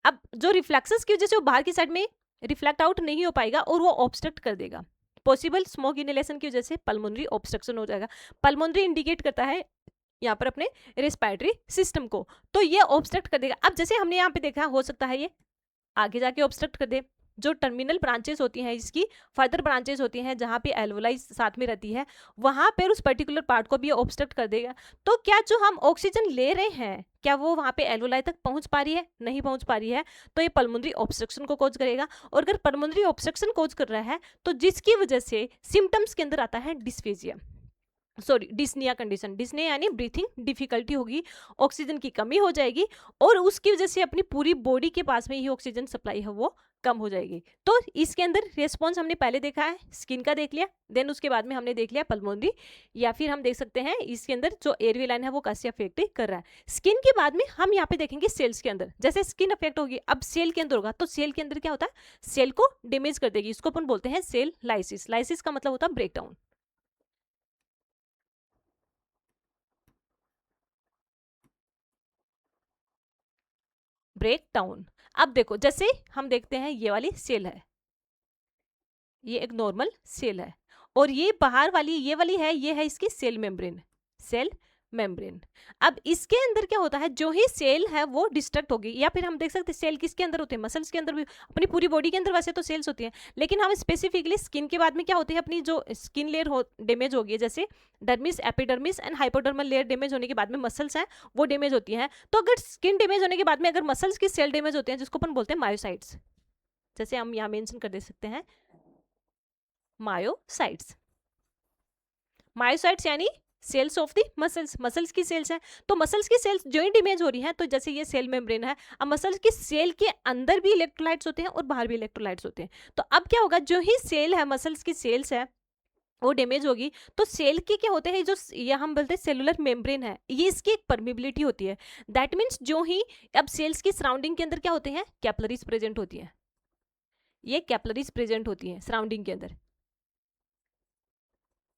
अब जो रिफ्लेक्सेस की वजह से वो बाहर की साइड में रिफ्लेक्ट आउट नहीं हो पाएगा, और वो ऑब्स्ट्रक्ट कर देगा। पॉसिबल स्मोक इनहेलेशन की वजह से पल्मोनरी ऑब्स्ट्रक्शन हो जाएगा। पल्मोनरी इंडिकेट करता है यहाँ पर अपने रेस्पिरेटरी सिस्टम को, तो ये ऑब्स्ट्रक्ट कर देगा। अब जैसे हमने यहाँ पे देखा, हो सकता है ये आगे जाके ऑब्स्ट्रक्ट कर दे, जो टर्मिनल ब्रांचेस होती हैं इसकी, फर्दर ब्रांचेस होती हैं जहाँ पे एल्वोलाई साथ में रहती है, वहां पर उस पर्टिकुलर पार्ट को भी ऑब्स्ट्रक्ट कर देगा। तो क्या जो हम ऑक्सीजन ले रहे हैं, क्या वो वहां पे एल्वोलाई तक पहुंच पा रही है, नहीं पहुंच पा रही है, तो ये पल्मोनरी ऑब्स्ट्रक्शन को कॉज करेगा। और अगर पल्मोनरी ऑब्स्ट्रक्शन कॉज कर रहा है, तो जिसकी वजह से सिम्टम्स के अंदर आता है dysphagia, sorry dyspnoea condition. Dyspnoea यानी ब्रीथिंग डिफिकल्टी होगी, ऑक्सीजन की कमी हो जाएगी, और उसकी वजह से अपनी पूरी बॉडी के पास में ही ऑक्सीजन सप्लाई है वो कम हो जाएगी। तो इसके अंदर रिस्पॉन्स हमने पहले देखा है, स्किन का देख लिया, देन उसके बाद में हमने देख लिया पल्मोनरी, या फिर हम देख सकते हैं इसके अंदर जो एयरवे लाइन है वो कैसे अफेक्ट कर रहा है। स्किन के बाद में हम यहाँ पे देखेंगे सेल्स के अंदर, जैसे स्किन अफेक्ट होगी, अब सेल के अंदर होगा, तो सेल के अंदर क्या होता है, सेल को डैमेज कर देगी, इसको अपन बोलते हैं सेल लाइसिस। लाइसिस का मतलब होता है ब्रेकडाउन, ब्रेक डाउन। अब देखो, जैसे हम देखते हैं ये वाली सेल है, ये एक नॉर्मल सेल है, और ये बाहर वाली ये वाली है, ये है इसकी सेल मेम्ब्रेन, सेल मेम्ब्रेन। अब इसके अंदर क्या होता है, जो ही सेल है वो डिस्ट्रक्ट होगी, या फिर हम देख सकते हैं सेल किसके अंदर होते हैं, मसल्स के अंदर भी, अपनी पूरी बॉडी के अंदर वैसे तो सेल्स होती हैं, लेकिन हम स्पेसिफिकली स्किन के बाद में क्या होते हैं, अपनी जो स्किन लेयर डैमेज होगी है, जैसे dermis, epidermis and hypodermal layer damage होने के बाद में मसल्स हैं वो डैमेज होती हैं। तो अगर स्किन डैमेज होने के बाद में अगर मसल्स की सेल डैमेज होते हैं, जिसको अपन बोलते हैं मायोसाइट्स, जैसे हम यहाँ मेंशन कर दे सकते हैं मायोसाइट्स। मायोसाइट्स यानी cells of the muscles, muscles की सेल्स हैं, तो मसल्स की सेल्स जो ही डैमेज हो रही हैं, तो जैसे ये सेल मेम्ब्रेन है, अब मसल्स की सेल के अंदर भी इलेक्ट्रोलाइट्स होते हैं और बाहर भी इलेक्ट्रोलाइट्स होते हैं। तो अब क्या होगा, जो ही सेल है, मसल्स की सेल्स है वो डैमेज होगी, तो सेल के क्या होते हैं, जो ये हम बोलते हैं सेलुलर मेम्ब्रेन है, ये इसकी एक परमिबिलिटी होती है। दैट मीन्स जो ही अब सेल्स की सराउंडिंग के अंदर क्या होते हैं, कैपिलरीज प्रेजेंट होती है, ये कैपिलरीज प्रेजेंट होती हैं सराउंडिंग के अंदर,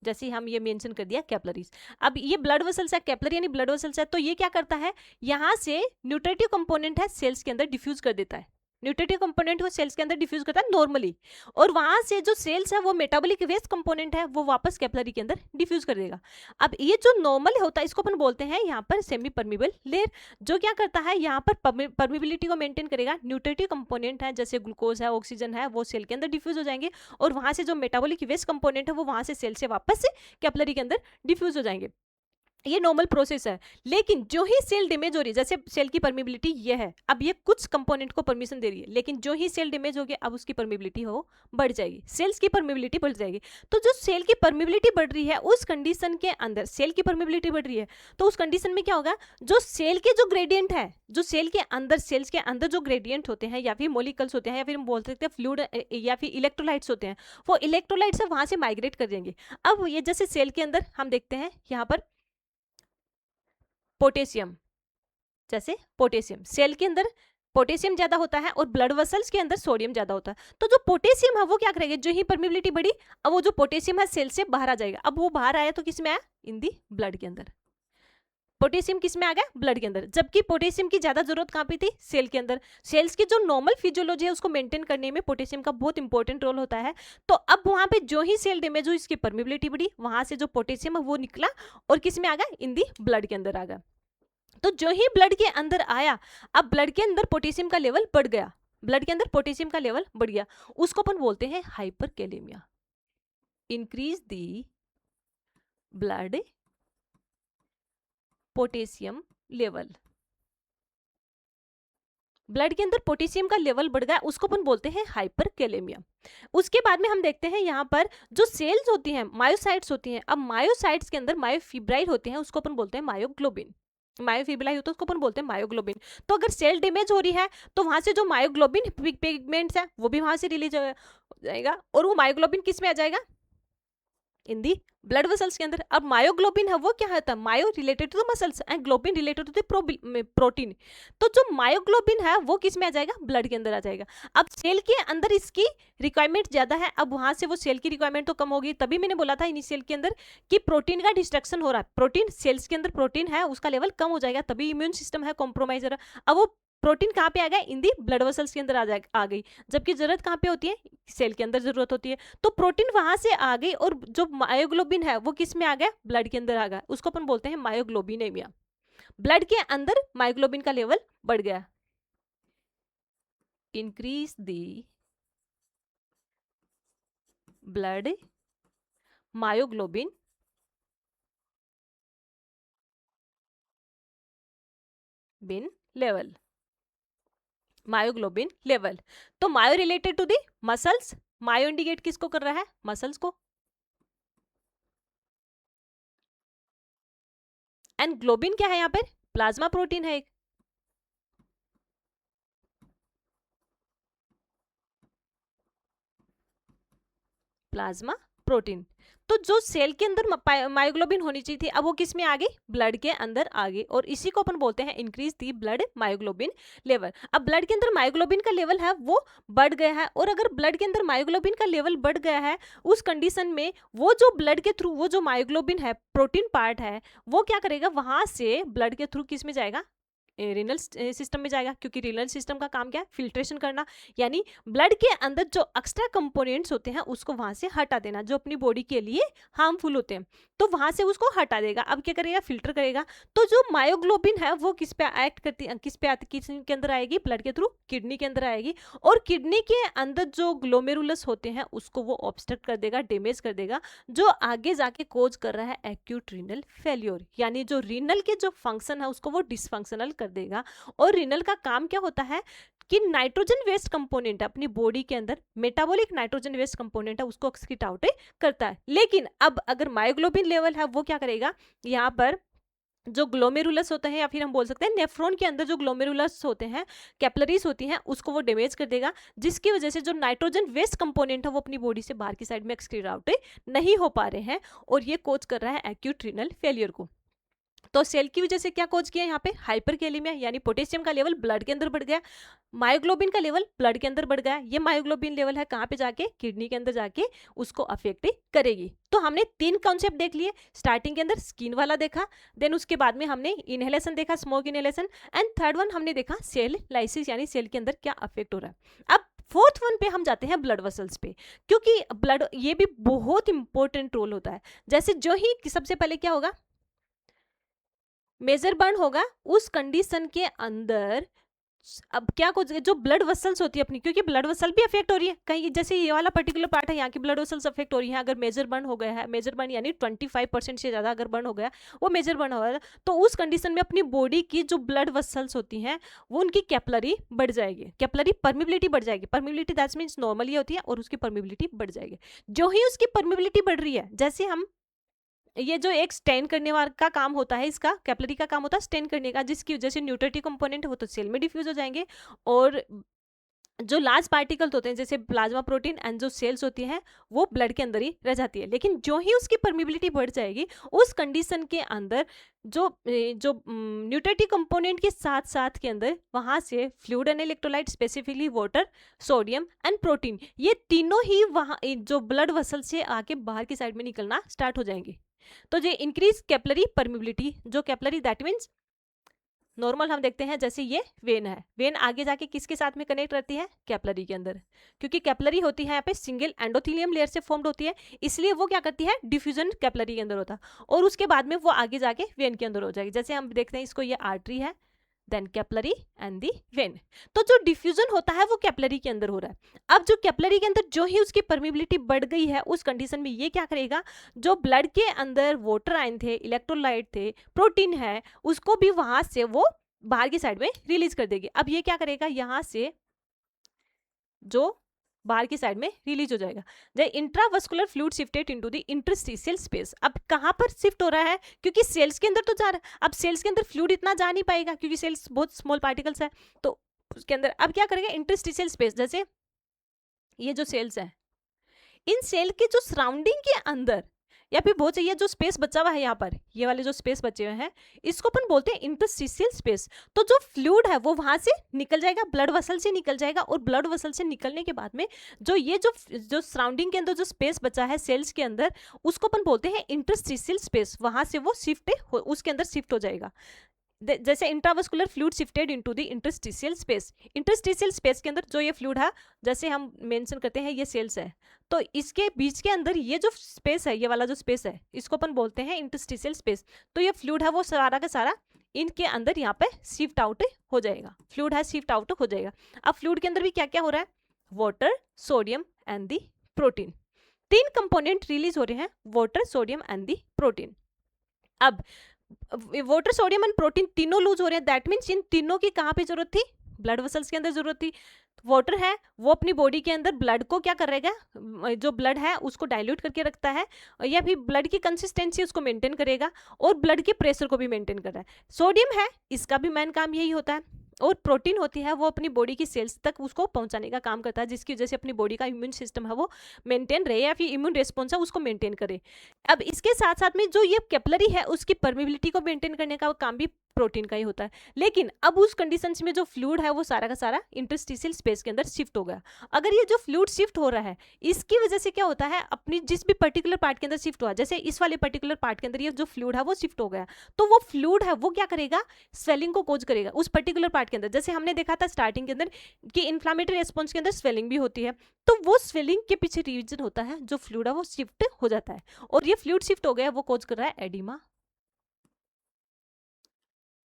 जैसे हम ये मेंशन कर दिया कैपिलरीज। अब ये ब्लड वेसल्स है, कैपिलरी यानी ब्लड वेसल्स है, तो ये क्या करता है, यहाँ से न्यूट्रिटिव कंपोनेंट है सेल्स के अंदर डिफ्यूज कर देता है, न्यूट्रिटिव कंपोनेंट वो सेल्स के अंदर डिफ्यूज करता है नॉर्मली, और वहां से जो सेल्स है वो मेटाबॉलिक वेस्ट कंपोनेंट है वो वापस कैपिलरी के अंदर डिफ्यूज कर देगा। अब ये जो नॉर्मल होता है इसको अपन बोलते हैं यहाँ पर सेमी परमिबल लेयर, जो क्या करता है यहाँ पर परमिबिलिटी को मेंटेन करेगा। न्यूट्रिटिव कंपोनेंट है जैसे ग्लूकोज है, ऑक्सीजन है, वो सेल के अंदर डिफ्यूज हो जाएंगे, और वहां से जो मेटाबॉलिक वेस्ट कंपोनेंट है वो वहां से सेल से वापस कैपिलरी के अंदर डिफ्यूज हो जाएंगे। ये नॉर्मल प्रोसेस है। लेकिन जो ही सेल डैमेज हो रही है, जैसे सेल की परमिबिलिटी ये है, अब ये कुछ कंपोनेंट को परमिशन दे रही है, लेकिन जो ही सेल डैमेज होगी अब उसकी परमिबिलिटी हो बढ़ जाएगी, सेल्स की परमिबिलिटी बढ़ जाएगी। तो जो सेल की परमिबिलिटी बढ़ रही है उस कंडीशन के अंदर, सेल की परमिबिलिटी बढ़ रही है तो उस कंडीशन में क्या होगा, जो सेल के जो ग्रेडियंट है, जो सेल के अंदर, सेल्स के अंदर जो ग्रेडियंट होते हैं या फिर मोलिकल्स होते हैं या फिर हम बोल सकते हैं फ्लूइड या फिर इलेक्ट्रोलाइट्स होते हैं, वो इलेक्ट्रोलाइट्स वहां से माइग्रेट कर जाएंगे। अब ये जैसे सेल के अंदर हम देखते हैं यहाँ पर पोटेशियम, जैसे पोटेशियम सेल के अंदर पोटेशियम ज्यादा होता है और ब्लड वेसल्स के अंदर सोडियम ज्यादा होता है। तो जो पोटेशियम है वो क्या करेगा, जो ही परमिबिलिटी बढ़ी, अब वो जो पोटेशियम है सेल से बाहर आ जाएगा। अब वो बाहर आया तो किस में आया, इन दी ब्लड के अंदर। पोटेशियम किस में आ गया, ब्लड के अंदर, जबकि पोटेशियम की ज्यादा जरूरत कहाँ पे थी, सेल के अंदर। सेल्स की जो नॉर्मल फिजियोलॉजी है उसको मेंटेन करने में पोटेशियम का बहुत इंपॉर्टेंट रोल होता है। तो अब वहां पे जो ही सेल डैमेज हुई, इसकी परमिबिलिटी बढ़ी, वहां से जो पोटेशियम है वो निकला और किस में आ गया, इन दी ब्लड के अंदर आ गया। तो जो ही ब्लड के अंदर आया, अब ब्लड के अंदर पोटेशियम का लेवल बढ़ गया, ब्लड के अंदर पोटेशियम का लेवल बढ़ गया, उसको अपन बोलते हैं hyperkalaemia. Increase the blood potassium level, blood के अंदर पोटेशियम का लेवल बढ़ गया, उसको अपन बोलते हैं हाइपरकैलेमिया। उसके बाद में हम देखते हैं यहाँ पर जो सेल्स होती हैं, मायोसाइट्स होती हैं। अब मायोसाइट्स के अंदर मायोफिब्राइल होते हैं, उसको अपन बोलते हैं मायोग्लोबिन। मायोफिब्रिल होता है उसको अपन बोलते हैं मायोग्लोबिन। तो अगर सेल डैमेज हो रही है तो वहां से जो मायोग्लोबिन पिगमेंट्स है वो भी वहां से रिलीज हो जाएगा, और वो मायोग्लोबिन किस में आ जाएगा, इन दी ब्लड वेसल्स के अंदर। अब मायोग्लोबिन है वो क्या होता है, myo related to the muscles and globin related to the protein. तो जो मायोग्लोबिन है वो किस में आ जाएगा, ब्लड के अंदर आ जाएगा। अब सेल के अंदर इसकी रिक्वायरमेंट ज्यादा है, अब वहां से वो सेल की रिक्वायरमेंट तो कम होगी। तभी मैंने बोला था इनिशियल के अंदर कि प्रोटीन का डिस्ट्रक्शन हो रहा है, प्रोटीन सेल्स के अंदर प्रोटीन है उसका लेवल कम हो जाएगा, तभी इम्यून सिस्टम है कॉम्प्रोमाइज हो रहा है। अब वो प्रोटीन कहाँ पे आ गया, इन दी ब्लड वेसल्स के अंदर आ गई, जबकि जरूरत कहाँ पे होती है, सेल के अंदर जरूरत होती है। तो प्रोटीन वहां से आ गई और जो मायोग्लोबिन है वो किस में आ गया, ब्लड के अंदर आ गया, उसको अपन बोलते हैं मायोग्लोबिनेमिया। ब्लड के अंदर मायोग्लोबिन का लेवल बढ़ गया। इंक्रीज दी ब्लड मायोग्लोबिन बिन लेवल, मायोग्लोबिन लेवल। तो myo related to the muscles, myo indicate किसको कर रहा है, मसल्स को, एंड ग्लोबिन क्या है यहाँ पर, प्लाज्मा प्रोटीन है एक। Plasma protein. तो जो सेल के अंदर मायोग्लोबिन होनी चाहिए थी, अब वो किस में आ गई, ब्लड के अंदर आ गई, और इसी को अपन बोलते हैं increase the blood myoglobin level. अब ब्लड के अंदर मायोग्लोबिन का लेवल है वो बढ़ गया है, और अगर ब्लड के अंदर मायोग्लोबिन का लेवल बढ़ गया है उस कंडीशन में वो जो ब्लड के थ्रू वो जो मायोग्लोबिन है प्रोटीन पार्ट है वो क्या करेगा, वहां से ब्लड के थ्रू किस में जाएगा, रीनल सिस्टम में जाएगा, क्योंकि रीनल सिस्टम का काम क्या है, फिल्ट्रेशन करना, यानी ब्लड के अंदर जो एक्स्ट्रा कंपोनेंट्स होते हैं उसको वहां से हटा देना, जो अपनी बॉडी के लिए हार्मफुल होते हैं, तो वहां से उसको हटा देगा। अब क्या करेगा, फिल्टर करेगा। तो जो मायोग्लोबिन है वो किस पे एक्ट करती है, किस पे आती, किस के अंदर आएगी, ब्लड के थ्रू किडनी के अंदर आएगी, और किडनी के अंदर जो ग्लोमेरुलस होते हैं उसको वो ऑब्स्ट्रक्ट कर देगा, डैमेज कर देगा, जो आगे जाके कोज कर रहा है एक्यूट रीनल फेल्योर, यानी जो रीनल के जो फंक्शन है उसको वो डिसफंक्शनल कर देगा। और रीनल का काम क्या होता है कि नाइट्रोजन वेस्ट कंपोनेंट अपनी बॉडी के अंदर, मेटाबॉलिक नाइट्रोजन वेस्ट कंपोनेंट है उसको एक्सक्रीट आउट करता है। लेकिन अब अगर मायोग्लोबिन लेवल है वो क्या करेगा, यहाँ पर जो ग्लोमेरुलस होते हैं या फिर हम बोल सकते हैं नेफ्रॉन के अंदर जो ग्लोमेरुलस होते हैं, कैपिलरीज होती हैं, उसको वो डैमेज कर देगा, जिसकी वजह से जो नाइट्रोजन वेस्ट कंपोनेंट है वो अपनी बॉडी से बाहर की साइड में एक्सक्रीट आउट नहीं हो पा रहे हैं, और ये कोज कर रहा है एक्यूट रीनल फेलियर को। तो सेल की वजह से क्या कोज किया यहाँ पे, हाइपरकैलेमिया, यानी पोटेशियम का लेवल ब्लड के अंदर बढ़ गया, मायोग्लोबिन का लेवल ब्लड के अंदर बढ़ गया। ये मायोग्लोबिन लेवल है कहाँ पे जाके, किडनी के अंदर जाके उसको अफेक्ट करेगी। तो हमने 3 कॉन्सेप्ट देख लिए, स्टार्टिंग के अंदर स्किन वाला देखा, देन उसके बाद में हमने इनहेलेशन देखा, smoke inhalation, and third one हमने देखा सेल लाइसिस, यानी सेल के अंदर क्या अफेक्ट हो रहा है। अब फोर्थ वन पे हम जाते हैं ब्लड वेसल्स पे, क्योंकि ब्लड ये भी बहुत इंपॉर्टेंट रोल होता है। जैसे जो ही सबसे पहले क्या होगा, मेजर बर्न होगा, उस कंडीशन के अंदर अब क्या कुछ जो ब्लड वेसल्स होती है अपनी, क्योंकि ब्लड वेसल भी अफेक्ट हो रही है कहीं, जैसे ये वाला पर्टिकुलर पार्ट है यहाँ की ब्लड वेसल्स अफेक्ट हो रही है। अगर मेजर बर्न हो गया है, मेजर बर्न यानी 25% से ज़्यादा अगर बर्न हो गया, वो मेजर बर्न हो गया, तो उस कंडीशन में अपनी बॉडी की जो ब्लड वेसल्स होती हैं वो उनकी कैपिलरी बढ़ जाएगी, कैपिलरी परमिबिलिटी बढ़ जाएगी। परमिबिलिटी दैट मीन्स नॉर्मली होती है और उसकी परमिबिलिटी बढ़ जाएगी। जो ही उसकी परमिबिलिटी बढ़ रही है, जैसे हम ये जो एक स्टेन करने वाला का काम होता है, इसका कैपिलरी का काम होता है स्टेन करने का, जिसकी वजह से न्यूट्रिटिव कंपोनेंट वो तो सेल में डिफ्यूज हो जाएंगे, और जो लार्ज पार्टिकल्स होते हैं जैसे प्लाज्मा प्रोटीन एंड जो सेल्स होती हैं वो ब्लड के अंदर ही रह जाती है। लेकिन जो ही उसकी परमिबिलिटी बढ़ जाएगी, उस कंडीशन के अंदर जो न्यूट्रिटिव कंपोनेंट के साथ साथ के अंदर वहाँ से fluid and electrolyte, specifically water, sodium and protein, ये तीनों ही वहाँ जो ब्लड वेसल से आके बाहर की साइड में निकलना स्टार्ट हो जाएंगे। तो ये इंक्रीज कैपिलरी परमिबिलिटी, जो कैपिलरी दैट मीन्स नॉर्मल हम देखते हैं जैसे ये वेन है, वेन आगे जाके किसके साथ में कनेक्ट रहती है, कैपिलरी के अंदर, क्योंकि कैपिलरी होती है यहाँ पे सिंगल एंडोथेलियम लेयर से फॉर्म्ड होती है, इसलिए वो क्या करती है, डिफ्यूजन कैपिलरी के अंदर होता है, और उसके बाद में वो आगे जाके वेन के अंदर हो जाएगी। जैसे हम देखते हैं इसको, ये आर्टरी है, then capillary and the vein. तो जो डिफ्यूजन होता है वो कैपिलरी के अंदर हो रहा है। अब जो कैपिलरी के अंदर जो ही उसकी परमिबिलिटी बढ़ गई है, उस कंडीशन में ये क्या करेगा, जो ब्लड के अंदर वाटर आयन थे, इलेक्ट्रोलाइट थे, प्रोटीन है, उसको भी वहां से वो बाहर की साइड में रिलीज कर देगी। अब ये क्या करेगा, यहां से जो बाहर की साइड में रिलीज हो जाएगा। The intravascular fluid shifted into the interstitial space. अब कहां पर शिफ्ट हो रहा है, क्योंकि सेल्स के अंदर तो जा रहा है, अब सेल्स के अंदर फ्लूइड इतना जा नहीं पाएगा क्योंकि सेल्स बहुत स्मॉल पार्टिकल्स है, तो उसके अंदर अब क्या करेगा, इंटरस्टिशियल स्पेस, जैसे ये जो सेल्स है, इन सेल के जो सराउंडिंग के अंदर, या फिर बहुत चाहिए जो स्पेस बचा हुआ है यहाँ पर, ये वाले जो स्पेस बचे हुए हैं, इसको अपन बोलते हैं इंटरस्टिशियल स्पेस। तो जो फ्लूइड है वो वहां से निकल जाएगा, ब्लड वेसल से निकल जाएगा, और ब्लड वेसल से निकलने के बाद में जो ये जो सराउंडिंग के अंदर जो स्पेस बचा है सेल्स के अंदर, उसको अपन बोलते हैं इंटरस्टिशियल स्पेस, वहां से वो शिफ्ट उसके अंदर शिफ्ट हो जाएगा। जैसे intravascular fluid shifted into the interstitial space, interstitial space के अंदर जो ये फ्लूइड है, जैसे हम मेंशन करते हैं ये सेल्स है, तो इसके बीच के अंदर ये जो स्पेस है, ये वाला जो स्पेस है, इसको अपन बोलते हैं इंटरस्टिशियल स्पेस। तो ये फ्लूइड है वो सारा का सारा इनके अंदर यहाँ पे शिफ्ट आउट हो जाएगा, फ्लूइड है शिफ्ट आउट हो जाएगा। अब फ्लूइड के अंदर भी क्या क्या हो रहा है, water, sodium and the protein, तीन कंपोनेंट रिलीज हो रहे हैं, water, sodium and the protein. अब वाटर, सोडियम एंड प्रोटीन तीनों लूज हो रहे हैं, दैट मीन्स इन तीनों की कहाँ पे जरूरत थी, ब्लड वेसल्स के अंदर जरूरत थी। वाटर है वो अपनी बॉडी के अंदर ब्लड को क्या करेगा, जो ब्लड है उसको डाइल्यूट करके रखता है, या फिर ब्लड की कंसिस्टेंसी उसको मेंटेन करेगा, और ब्लड के प्रेशर को भी मेंटेन कर रहा है। सोडियम है, इसका भी मेन काम यही होता है, और प्रोटीन होती है वो अपनी बॉडी की सेल्स तक उसको पहुंचाने का काम करता है, जिसकी वजह से अपनी बॉडी का इम्यून सिस्टम है वो मेंटेन रहे, या फिर इम्यून रिस्पॉन्स है उसको मेंटेन करे। अब इसके साथ साथ में जो ये कैपिलरी है उसकी परमिबिलिटी को मेंटेन करने का काम भी प्रोटीन का ही होता है। लेकिन अब उस कंडीशंस में जो फ्लूइड है वो सारा का सारा इंटरस्टिशियल स्पेस के अंदर शिफ्ट हो गया। अगर ये जो फ्लूइड शिफ्ट हो रहा है, इसकी वजह से क्या होता है, अपनी जिस भी पर्टिकुलर पार्ट के अंदर शिफ्ट हुआ, जैसे इस वाले पर्टिकुलर पार्ट के अंदर ये जो फ्लूइड है वो शिफ्ट हो गया, तो वो फ्लूइड है वो क्या करेगा, स्वेलिंग को कोज करेगा उस पर्टिकुलर पार्ट के अंदर। जैसे हमने देखा था स्टार्टिंग के अंदर कि इन्फ्लामेटरी रिस्पॉन्स के अंदर स्वेलिंग भी होती है, तो वो स्वेलिंग के पीछे रीजन होता है जो फ्लूइड है वो शिफ्ट हो जाता है, और ये फ्लूइड शिफ्ट हो गया वो कोज कर रहा है एडिमा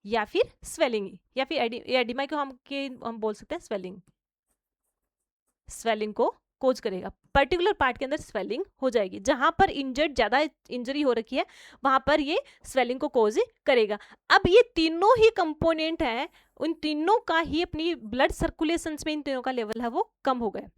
या फिर स्वेलिंग, या फिर एडिमा को हम बोल सकते हैं स्वेलिंग, स्वेलिंग को कोज करेगा। पर्टिकुलर पार्ट के अंदर स्वेलिंग हो जाएगी, जहां पर इंजर्ड ज्यादा इंजरी हो रखी है वहां पर ये स्वेलिंग को कोज करेगा। अब ये तीनों ही कंपोनेंट है, उन तीनों का ही अपनी ब्लड सर्कुलेशन में इन तीनों का लेवल है वो कम हो गया।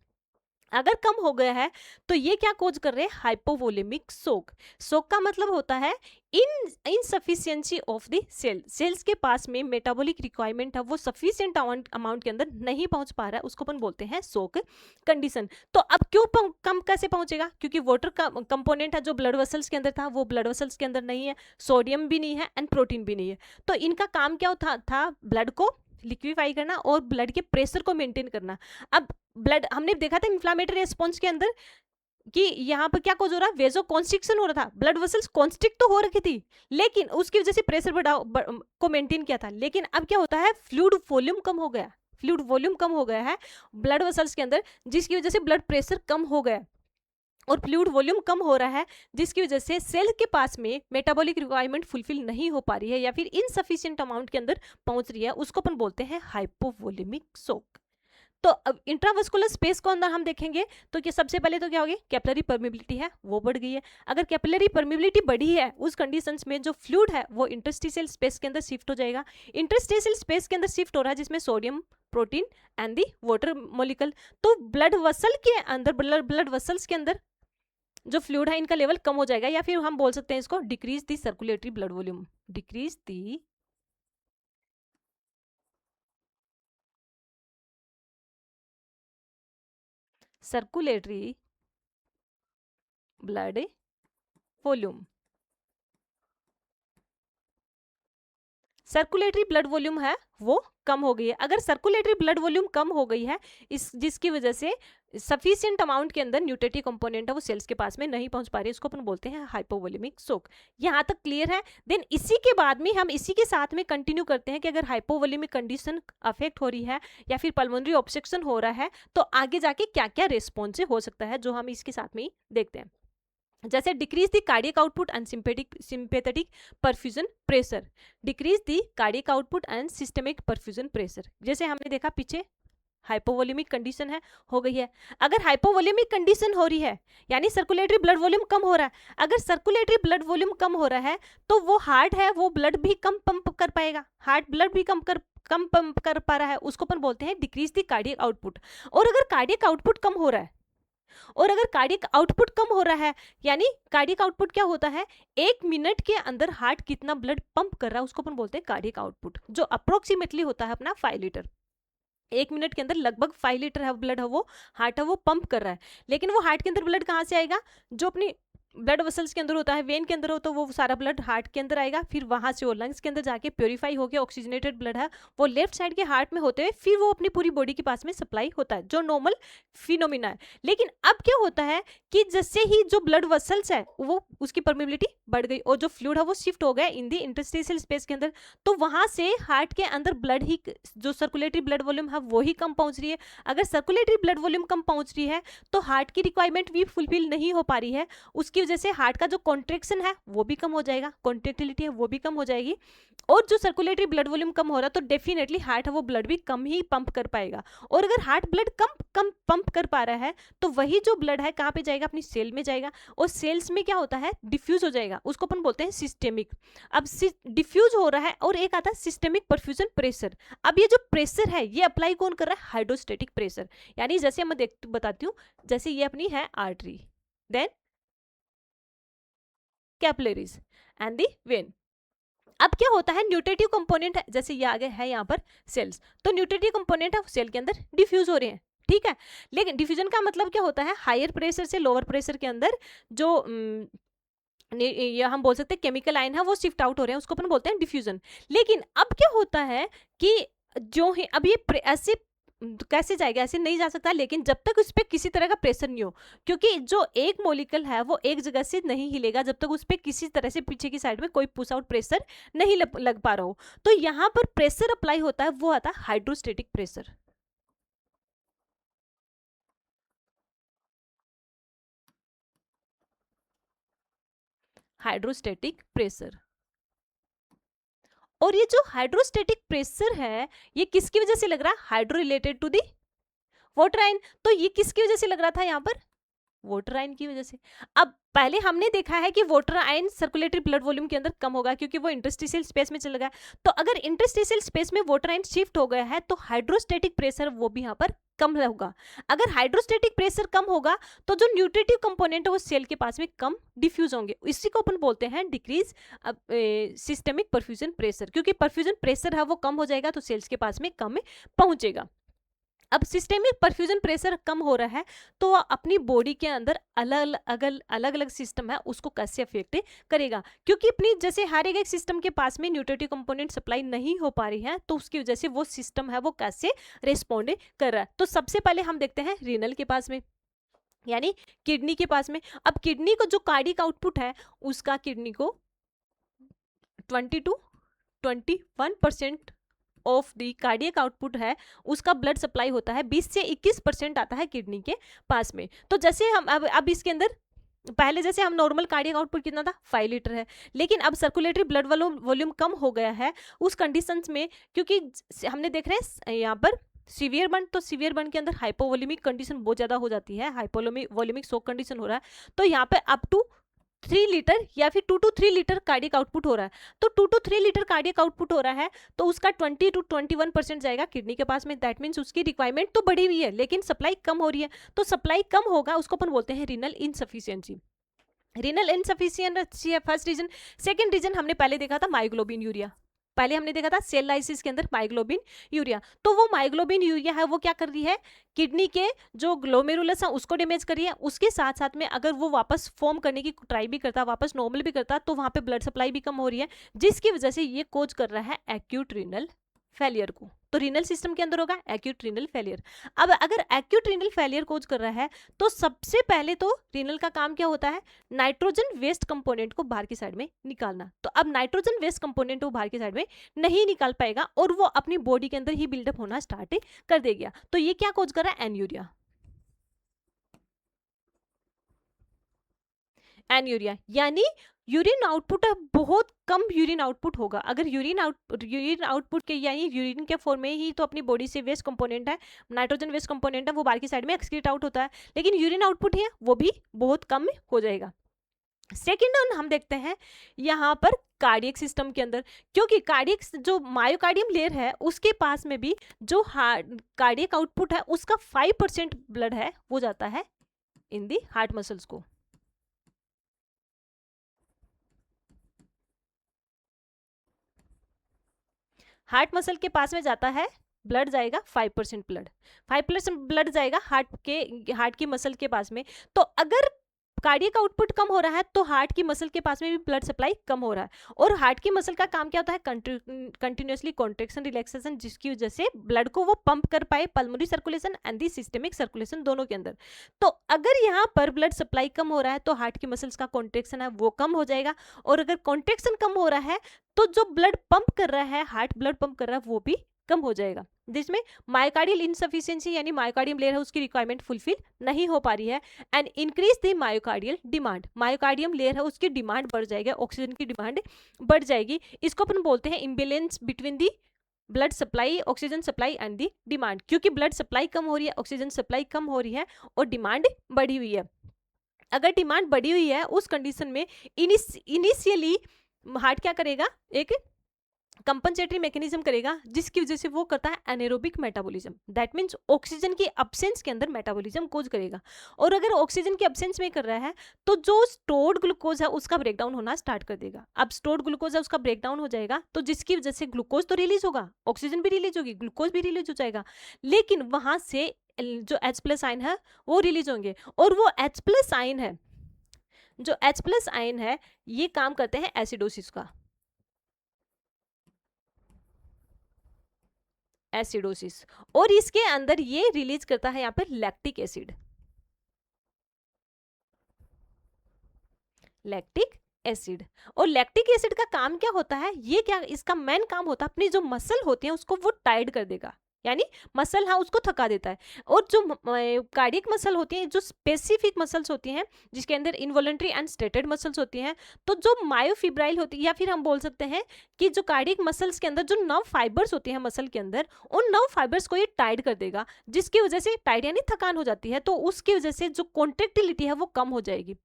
अगर कम हो गया है तो ये क्या कोज कर रहे हैं, हाइपोवोलेमिक शोक। शोक का मतलब होता है insufficiency of the cell, cells के पास में मेटाबॉलिक रिक्वायरमेंट है वो सफिशिएंट अमाउंट के अंदर नहीं पहुंच पा रहा है, उसको अपन बोलते हैं शोक कंडीशन। तो अब क्यों कम कैसे पहुंचेगा, क्योंकि वाटर का कंपोनेंट है जो ब्लड वेसल्स के अंदर था वो ब्लड वेसल्स के अंदर नहीं है, सोडियम भी नहीं है एंड प्रोटीन भी नहीं है। तो इनका काम क्या था ब्लड को लिक्विफाई करना और ब्लड के प्रेशर को मेंटेन करना। अब ब्लड हमने देखा था इन्फ्लामेटरी रिस्पॉन्स के अंदर कि यहाँ पर क्या कोज हो रहा है, वेजो कॉन्स्ट्रिक्शन हो रहा था, ब्लड वेसल्स कॉन्स्ट्रिक्ट तो हो रखी थी, लेकिन उसकी वजह से प्रेशर को मेंटेन किया था। लेकिन अब क्या होता है, फ्लूइड वॉल्यूम कम हो गया, फ्लूइड वॉल्यूम कम हो गया है ब्लड वेसल्स के अंदर, जिसकी वजह से ब्लड प्रेशर कम हो गया, और फ्लूइड वॉल्यूम कम हो रहा है, जिसकी वजह से सेल के पास में मेटाबॉलिक रिक्वायरमेंट फुलफिल नहीं हो पा रही है या फिर इनसफिशिएंट अमाउंट के अंदर पहुंच रही है, उसको अपन बोलते हैं हाइपोवोलेमिक शॉक। तो अब इंट्रावस्कुलर स्पेस को अंदर हम देखेंगे तो कि सबसे पहले तो क्या होगी, कैपिलरी परमिबिलिटी है वो बढ़ गई है। अगर कैपिलरी परमिबिलिटी बढ़ी है, उस कंडीशंस में जो फ्लूइड है वो इंटरस्टिशियल स्पेस के अंदर शिफ्ट हो जाएगा। इंटरस्टिशियल स्पेस के अंदर शिफ्ट हो रहा है जिसमें sodium, protein and the water molecule. तो ब्लड वसल के अंदर, ब्लड वसल्स के अंदर जो फ्लूइड है इनका लेवल कम हो जाएगा, या फिर हम बोल सकते हैं इसको डिक्रीज दी सर्कुलेटरी ब्लड वॉल्यूम, डिक्रीज दी circulatory blood volume. Circulatory blood volume है वो कम हो गई है। अगर सर्कुलेटरी ब्लड वॉल्यूम कम हो गई है, इस जिसकी वजह से सफिशिएंट अमाउंट के अंदर न्यूट्रिटिव कंपोनेंट है वो सेल्स के पास में नहीं पहुंच पा रही, इसको अपन बोलते हैं हाइपोवोलेमिक शॉक। यहाँ तक क्लियर है। देन इसी के बाद में हम इसी के साथ में कंटिन्यू करते हैं कि अगर हाइपोवोलेमिक कंडीशन अफेक्ट हो रही है या फिर पल्मोनरी ऑब्स्ट्रक्शन हो रहा है तो आगे जाके क्या क्या रिस्पॉन्स हो सकता है, जो हम इसके साथ में ही देखते हैं। जैसे decrease the cardiac output and sympathetic perfusion pressure, decrease the cardiac output and systemic perfusion pressure. जैसे हमने देखा पीछे हाइपोवोलेमिक कंडीशन है, हो गई है। अगर हाइपोवोलेमिक कंडीशन हो रही है यानी सर्कुलेटरी ब्लड वॉल्यूम कम हो रहा है, अगर सर्कुलेटरी ब्लड वॉल्यूम कम हो रहा है तो वो हार्ट है वो ब्लड भी कम पंप कर पाएगा, हार्ट ब्लड भी कम पंप कर पा रहा है, उसको अपन बोलते हैं डिक्रीज द कार्डियक आउटपुट। और अगर कार्डियक आउटपुट कम हो रहा है, और अगर कार्डियक आउटपुट कम हो रहा है, यानी कार्डियक आउटपुट क्या होता है, 1 मिनट के अंदर हार्ट कितना ब्लड पंप कर रहा है उसको अपन बोलते हैं कार्डियक आउटपुट, जो अप्रोक्सीमेटली होता है अपना 5 लीटर। 1 मिनट के अंदर लगभग 5 लीटर है ब्लड है वो हार्ट है वो पंप कर रहा है। लेकिन वो हार्ट के अंदर ब्लड कहाँ से आएगा, जो अपनी ब्लड वसल्स के अंदर होता है, वेन के अंदर हो, तो वो सारा ब्लड हार्ट के अंदर आएगा, फिर वहां से वो लंग्स के अंदर जाके प्योरीफाई होकर ऑक्सीजनेटेड ब्लड है वो लेफ्ट साइड के हार्ट में होते हुए फिर वो अपनी पूरी बॉडी के पास में सप्लाई होता है, जो नॉर्मल फिनोमिना है। लेकिन अब क्या होता है कि जैसे ही जो ब्लड वसल्स है वो उसकी परमिबिलिटी बढ़ गई और जो फ्लूइड है वो शिफ्ट हो गया इन दी इंटरस्टिशियल स्पेस के अंदर, तो वहां से हार्ट के अंदर ब्लड ही, जो सर्कुलेटरी ब्लड वॉल्यूम है वो ही कम पहुंच रही है। अगर सर्कुलेटरी ब्लड वॉल्यूम कम पहुंच रही है तो हार्ट की रिक्वायरमेंट भी फुलफिल नहीं हो पा रही है, उसकी वजह से हार्ट का जो कॉन्ट्रेक्शन है वो भी कम हो जाएगा, कॉन्ट्रेक्टिलिटी है वो भी कम हो जाएगी, और जो सर्कुलेटरी ब्लड वॉल्यूम कम हो रहा है तो डेफिनेटली हार्ट है वो ब्लड भी कम ही पंप कर पाएगा। और अगर हार्ट ब्लड कम पंप कर पा रहा है तो वही जो ब्लड है कहाँ पे जाएगा, अपनी सेल में जाएगा, और सेल्स में क्या होता है, डिफ्यूज हो जाएगा, उसको अपन बोलते हैं सिस्टेमिक। अब डिफ्यूज हो रहा है और एक आता है सिस्टेमिक परफ्यूजन प्रेशर। अब ये जो प्रेशर है ये अप्लाई कौन कर रहा है, हाइड्रोस्टेटिक प्रेशर। यानी जैसे मैं बताती हूँ, जैसे ये अपनी है artery, then capillaries and the vein. अब क्या होता है, न्यूट्रिटिव कंपोनेंट है, जैसे ये आगे है यहाँ पर सेल्स, तो न्यूट्रिटिव कंपोनेंट है सेल के अंदर डिफ्यूज हो रहे हैं, ठीक है। लेकिन डिफ्यूजन का मतलब क्या होता है, हायर प्रेशर से लोअर प्रेशर के अंदर जो या हम बोल सकते हैं केमिकल आयन है वो शिफ्ट आउट हो रहे हैं, उसको अपन बोलते हैं डिफ्यूजन। लेकिन अब क्या होता है कि जो है अब ये ऐसे कैसे जाएगा, ऐसे नहीं जा सकता, लेकिन जब तक उस पर किसी तरह का प्रेशर नहीं हो, क्योंकि जो एक मॉलिक्यूल है वो एक जगह से नहीं हिलेगा जब तक उस पर किसी तरह से पीछे की साइड में कोई पुश आउट प्रेशर नहीं लग पा रहा हो। तो यहाँ पर प्रेशर अप्लाई होता है, वो आता है हाइड्रोस्टेटिक प्रेशर। Hydrostatic pressure. और ये जो हाइड्रोस्टेटिक प्रेशर है ये किसकी वजह से लग रहा है, hydro related to the water ion. तो ये किसकी वजह से लग रहा था यहाँ पर, वाटर आयन की वजह से। अब पहले हमने देखा है कि water ion circulatory blood volume के अंदर कम होगा क्योंकि वो इंटरस्टिशियल स्पेस में चला गया। तो अगर इंटरस्टिशियल स्पेस में वाटर आयन शिफ्ट हो गया है तो हाइड्रोस्टेटिक प्रेशर वो भी यहाँ पर कम होगा। अगर हाइड्रोस्टेटिक प्रेशर कम होगा तो जो न्यूट्रिटिव कंपोनेंट है वो सेल के पास में कम डिफ्यूज होंगे, इसी को अपन बोलते हैं डिक्रीज सिस्टमिक परफ्यूजन प्रेशर। क्योंकि परफ्यूजन प्रेशर है वो कम हो जाएगा तो सेल्स के पास में कम पहुंचेगा। अब सिस्टेमिक परफ्यूजन प्रेशर कम हो रहा है तो अपनी बॉडी के अंदर अलग अलग सिस्टम है उसको कैसे अफेक्ट करेगा, क्योंकि अपनी जैसे हर एक सिस्टम के पास में न्यूट्रिटिव कंपोनेंट सप्लाई नहीं हो पा रही है तो उसकी वजह से वो सिस्टम है वो कैसे रिस्पॉन्ड कर रहा है। तो सबसे पहले हम देखते हैं रीनल के पास में, यानी किडनी के पास में। अब किडनी को जो कार्डिक आउटपुट है उसका किडनी को 20 to 21% of the cardiac output है उसका ब्लड सप्लाई होता है 20 से 21% आता है किडनी के पास में। तो जैसे हम अब इसके अंदर पहले जैसे हम नॉर्मल कार्डियक आउटपुट कितना था 5 लीटर है, लेकिन अब सर्कुलेटरी ब्लड वॉल्यूम कम हो गया है उस कंडीशंस में, क्योंकि हमने देख रहे हैं यहाँ पर सीवियर बर्न, तो सीवियर बर्न के अंदर हाइपोवोल्यूमिक कंडीशन बहुत ज्यादा हो जाती है, हाइपोवोल्यूमिक शॉक कंडीशन हो रहा है, तो यहाँ पे अप टू 3 लीटर या फिर 2 to 3 लीटर कार्डियक आउटपुट हो रहा है। तो 2 to 3 लीटर कार्डियक आउटपुट हो रहा है तो उसका 20 to 21% जाएगा किडनी के पास में। दैट मीन्स उसकी रिक्वायरमेंट तो बढ़ी हुई है लेकिन सप्लाई कम हो रही है, तो सप्लाई कम होगा उसको अपन बोलते हैं रीनल इनसफिशियंसी। रीनल इनसफिशियंसी है फर्स्ट रीजन। सेकंड रीजन हमने पहले देखा था मायोग्लोबिन यूरिया, पहले हमने देखा था सेल लाइसिस के अंदर मायोग्लोबिन यूरिया, तो वो मायोग्लोबिन यूरिया है वो क्या कर रही है, किडनी के जो ग्लोमेरुलस है उसको डैमेज कर रही है, उसके साथ साथ में अगर वो वापस फॉर्म करने की ट्राई भी करता, वापस नॉर्मल भी करता, तो वहां पे ब्लड सप्लाई भी कम हो रही है, जिसकी वजह से ये कोज कर रहा है एक्यूट रीनल फेलियर को। तो रीनल सिस्टम के अंदर होगा एक्यूट रीनल फेलियर। अब अगर एक्यूट रीनल फेलियर कोज कर रहा है तो सबसे पहले तो रीनल का काम क्या होता है, नाइट्रोजन वेस्ट कंपोनेंट को बाहर की साइड में निकालना। तो अब नाइट्रोजन वेस्ट कंपोनेंट को बाहर की साइड में नहीं निकाल पाएगा और वो अपनी बॉडी के अंदर ही बिल्डअप होना स्टार्ट कर देगा। तो ये क्या कोज कर रहा है, एन्यूरिया। एन्यूरिया यानी यूरिन आउटपुट बहुत कम यूरिन आउटपुट होगा। अगर यूरिन आउटपुट के यानी यूरिन के फॉर्म में ही तो अपनी बॉडी से वेस्ट कंपोनेंट है, नाइट्रोजन वेस्ट कंपोनेंट है, वो बाहर की साइड में एक्सक्रीट आउट होता है, लेकिन यूरिन आउटपुट है वो भी बहुत कम हो जाएगा। सेकेंड वन हम देखते हैं यहाँ पर कार्डियक सिस्टम के अंदर, क्योंकि कार्डियक जो मायोकार्डियम लेयर है उसके पास में भी जो कार्डियक आउटपुट है उसका 5% ब्लड है वो जाता है इन दी हार्ट मसल्स को। हार्ट मसल के पास में जाता है ब्लड जाएगा 5% ब्लड, 5% ब्लड जाएगा हार्ट की मसल के पास में। तो अगर कार्डियक आउटपुट कम हो रहा है तो हार्ट की मसल के पास में भी ब्लड सप्लाई कम हो रहा है, और हार्ट की मसल का काम क्या होता है, कंटिन्यूअसली कॉन्ट्रेक्शन रिलैक्सेशन, जिसकी वजह से ब्लड को वो पंप कर पाए pulmonary circulation and the systemic circulation दोनों के अंदर। तो अगर यहाँ पर ब्लड सप्लाई कम हो रहा है तो हार्ट की मसल्स का कॉन्ट्रेक्शन है वो कम हो जाएगा, और अगर कॉन्ट्रेक्शन कम हो रहा है तो जो ब्लड पंप कर रहा है, हार्ट ब्लड पंप कर रहा है, वो भी कम हो जाएगा, जिसमें मायोकार्डियल इनसफिशिएंसी यानी मायोकार्डियम लेयर है उसकी रिक्वायरमेंट फुलफिल नहीं हो पा रही है, and increase the myocardial demand, myocardium layer है उसकी डिमांड बढ़ जाएगी, ऑक्सीजन की डिमांड बढ़ जाएगी। इसको अपन बोलते हैं imbalance between the blood supply, oxygen supply and the demand, क्योंकि ब्लड सप्लाई कम हो रही है, ऑक्सीजन सप्लाई कम हो रही है और डिमांड बढ़ी हुई है। अगर डिमांड बढ़ी हुई है उस कंडीशन में इनिशियली हार्ट क्या करेगा, एक कंपनसेटरी मैकेनिज्म करेगा जिसकी वजह से वो करता है anaerobic metabolism. That means oxygen की अब्सेंस के अंदर मेटाबॉलिज्म कोज करेगा, और अगर ऑक्सीजन की अब्सेंस में कर रहा है तो जो स्टोर्ड ग्लूकोज है उसका ब्रेकडाउन होना स्टार्ट कर देगा। अब स्टोर्ड ग्लूकोज है उसका ब्रेकडाउन हो जाएगा तो जिसकी वजह से ग्लूकोज तो रिलीज होगा, ऑक्सीजन भी रिलीज होगी, ग्लूकोज भी रिलीज हो जाएगा, लेकिन वहां से जो H+ आयन है वो रिलीज होंगे, और वो H+ आयन है, जो H+ आयन है ये काम करते हैं एसिडोसिस का, एसिडोसिस, और इसके अंदर ये रिलीज करता है यहाँ पर लैक्टिक एसिड, लैक्टिक एसिड। और लैक्टिक एसिड का काम क्या होता है, ये क्या इसका मेन काम होता है अपनी जो मसल होती है उसको वो टाइट कर देगा, यानी मसल हाँ उसको थका देता है। और जो कार्डियक मसल होती है, जो स्पेसिफिक मसल्स होती हैं जिसके अंदर इनवॉलंटरी एंड स्ट्रेटेड मसल्स होती हैं, तो जो मायोफिब्राइल होती है, या फिर हम बोल सकते हैं कि जो कार्डियक मसल्स के अंदर जो नर्व फाइबर्स होती हैं मसल के अंदर, उन नर्व फाइबर्स को ये टाइट कर देगा, जिसकी वजह से टाइट यानी थकान हो जाती है, तो उसकी वजह से जो कॉन्ट्रेक्टिलिटी है वो कम हो जाएगी।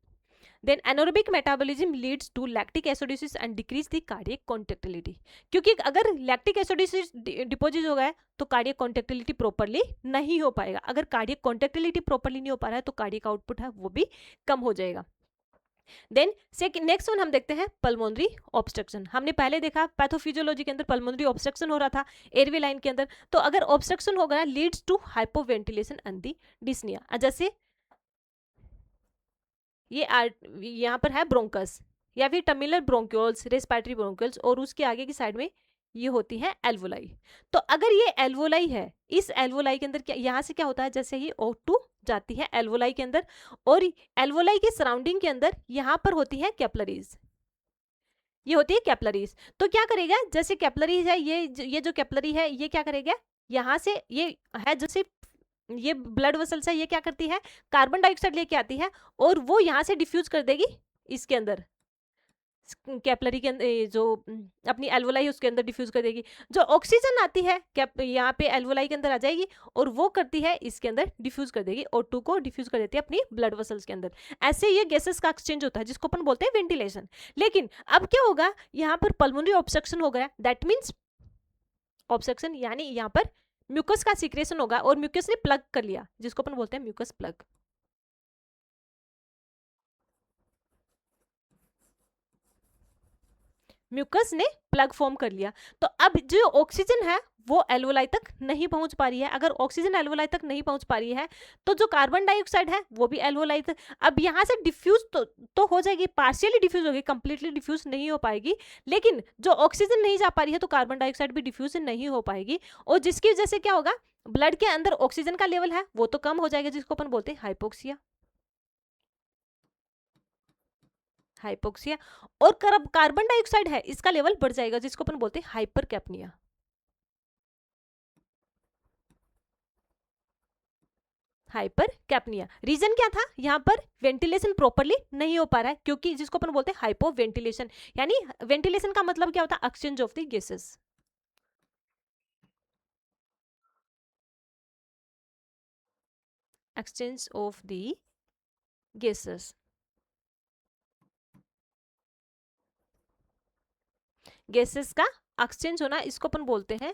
Then anaerobic metabolism leads to lactic acidosis and decrease the cardiac contractility, क्योंकि अगर lactic acidosis डिपोजिट हो गया तो कार्डियक कॉन्ट्रेक्टिलिटी प्रॉपरली नहीं हो पाएगा, अगर कार्डियक कॉन्ट्रेक्टिलिटी प्रॉपरली नहीं हो पा रहा है तो कार्डियक आउटपुट है वो भी कम हो जाएगा। देन सेकंड नेक्स्ट वन हम देखते हैं पल्मोनरी ऑब्स्ट्रक्शन। हमने पहले देखा पैथोफिजियोलॉजी के अंदर पल्मोनरी ऑब्स्ट्रक्शन हो रहा था एयरवे लाइन के अंदर, तो अगर ऑब्स्ट्रक्शन हो गया leads to hypoventilation and the dyspnoea, जैसे ये यहाँ पर है ब्रोंकस या फिर टर्मिनल ब्रोंक्यूल्स, रेस्पिरेटरी ब्रोंक्यूल्स, और उसके आगे की साइड में ये होती है एल्वोलाई। तो अगर ये एल्वोलाई है, इस एल्वोलाई के अंदर क्या यहाँ से क्या होता है, जैसे ही O2 जाती है एल्वोलाई के अंदर, और एल्वोलाई के सराउंडिंग के अंदर यहाँ पर होती है कैपिलरीज, ये होती है कैपिलरीज। तो क्या करेगा, जैसे कैपिलरीज है, ये जो कैपिलरी है ये क्या करेगा, यहाँ से ये है जैसे ये ब्लड वेसल्स है, ये क्या करती है, कार्बन डाइऑक्साइड लेके आती है और वो यहाँ से डिफ्यूज कर देगी इसके अंदर, कैपिलरी के अंदर, जो अपनी एल्वोलाई उसके अंदर डिफ्यूज कर देगी। जो ऑक्सीजन आती है कैप यहाँ पे एल्वोलाई के अंदर आ जाएगी और वो करती है इसके अंदर डिफ्यूज कर देगी, O2 को डिफ्यूज कर देती है अपनी ब्लड वेसल्स के अंदर। ऐसे ये गैसेस का एक्सचेंज होता है जिसको अपन बोलते हैं वेंटिलेशन। लेकिन अब क्या होगा, यहाँ पर पल्मोनरी ऑब्स्ट्रक्शन हो गया, दैट मीन्स ऑब्स्ट्रक्शन यानी यहाँ पर म्यूकस का सीक्रेशन होगा और म्यूकस ने प्लग कर लिया, जिसको अपन बोलते हैं म्यूकस प्लग। म्यूकस ने प्लग फॉर्म कर लिया। तो अब जो ऑक्सीजन है वो एल्वोलाई तक नहीं पहुंच पा रही है। अगर ऑक्सीजन एल्वोलाई तक नहीं पहुंच पा रही है तो जो कार्बन डाइऑक्साइड है वो भी एल्वोलाई तक, अब यहाँ से डिफ्यूज तो हो जाएगी, पार्शियली डिफ्यूज होगी, कंप्लीटली डिफ्यूज नहीं हो पाएगी। लेकिन जो ऑक्सीजन नहीं जा पा रही है तो कार्बन डाइऑक्साइड भी डिफ्यूज नहीं हो पाएगी, और जिसकी वजह से क्या होगा, ब्लड के अंदर ऑक्सीजन का लेवल है वो तो कम हो जाएगा, जिसको अपन बोलते हैं हाइपोक्सिया। हाइपोक्सिया। और कार्बन डाइऑक्साइड है इसका लेवल बढ़ जाएगा, जिसको अपन बोलते हैं हाइपरकैप्निया। हाइपरकैप्निया रीजन क्या था, यहाँ पर वेंटिलेशन प्रॉपरली नहीं हो पा रहा है, क्योंकि जिसको अपन बोलते हैं हाइपो वेंटिलेशन। यानी वेंटिलेशन का मतलब क्या होता है, exchange of the gases. Exchange of the gases, gases का एक्सचेंज होना, इसको अपन बोलते हैं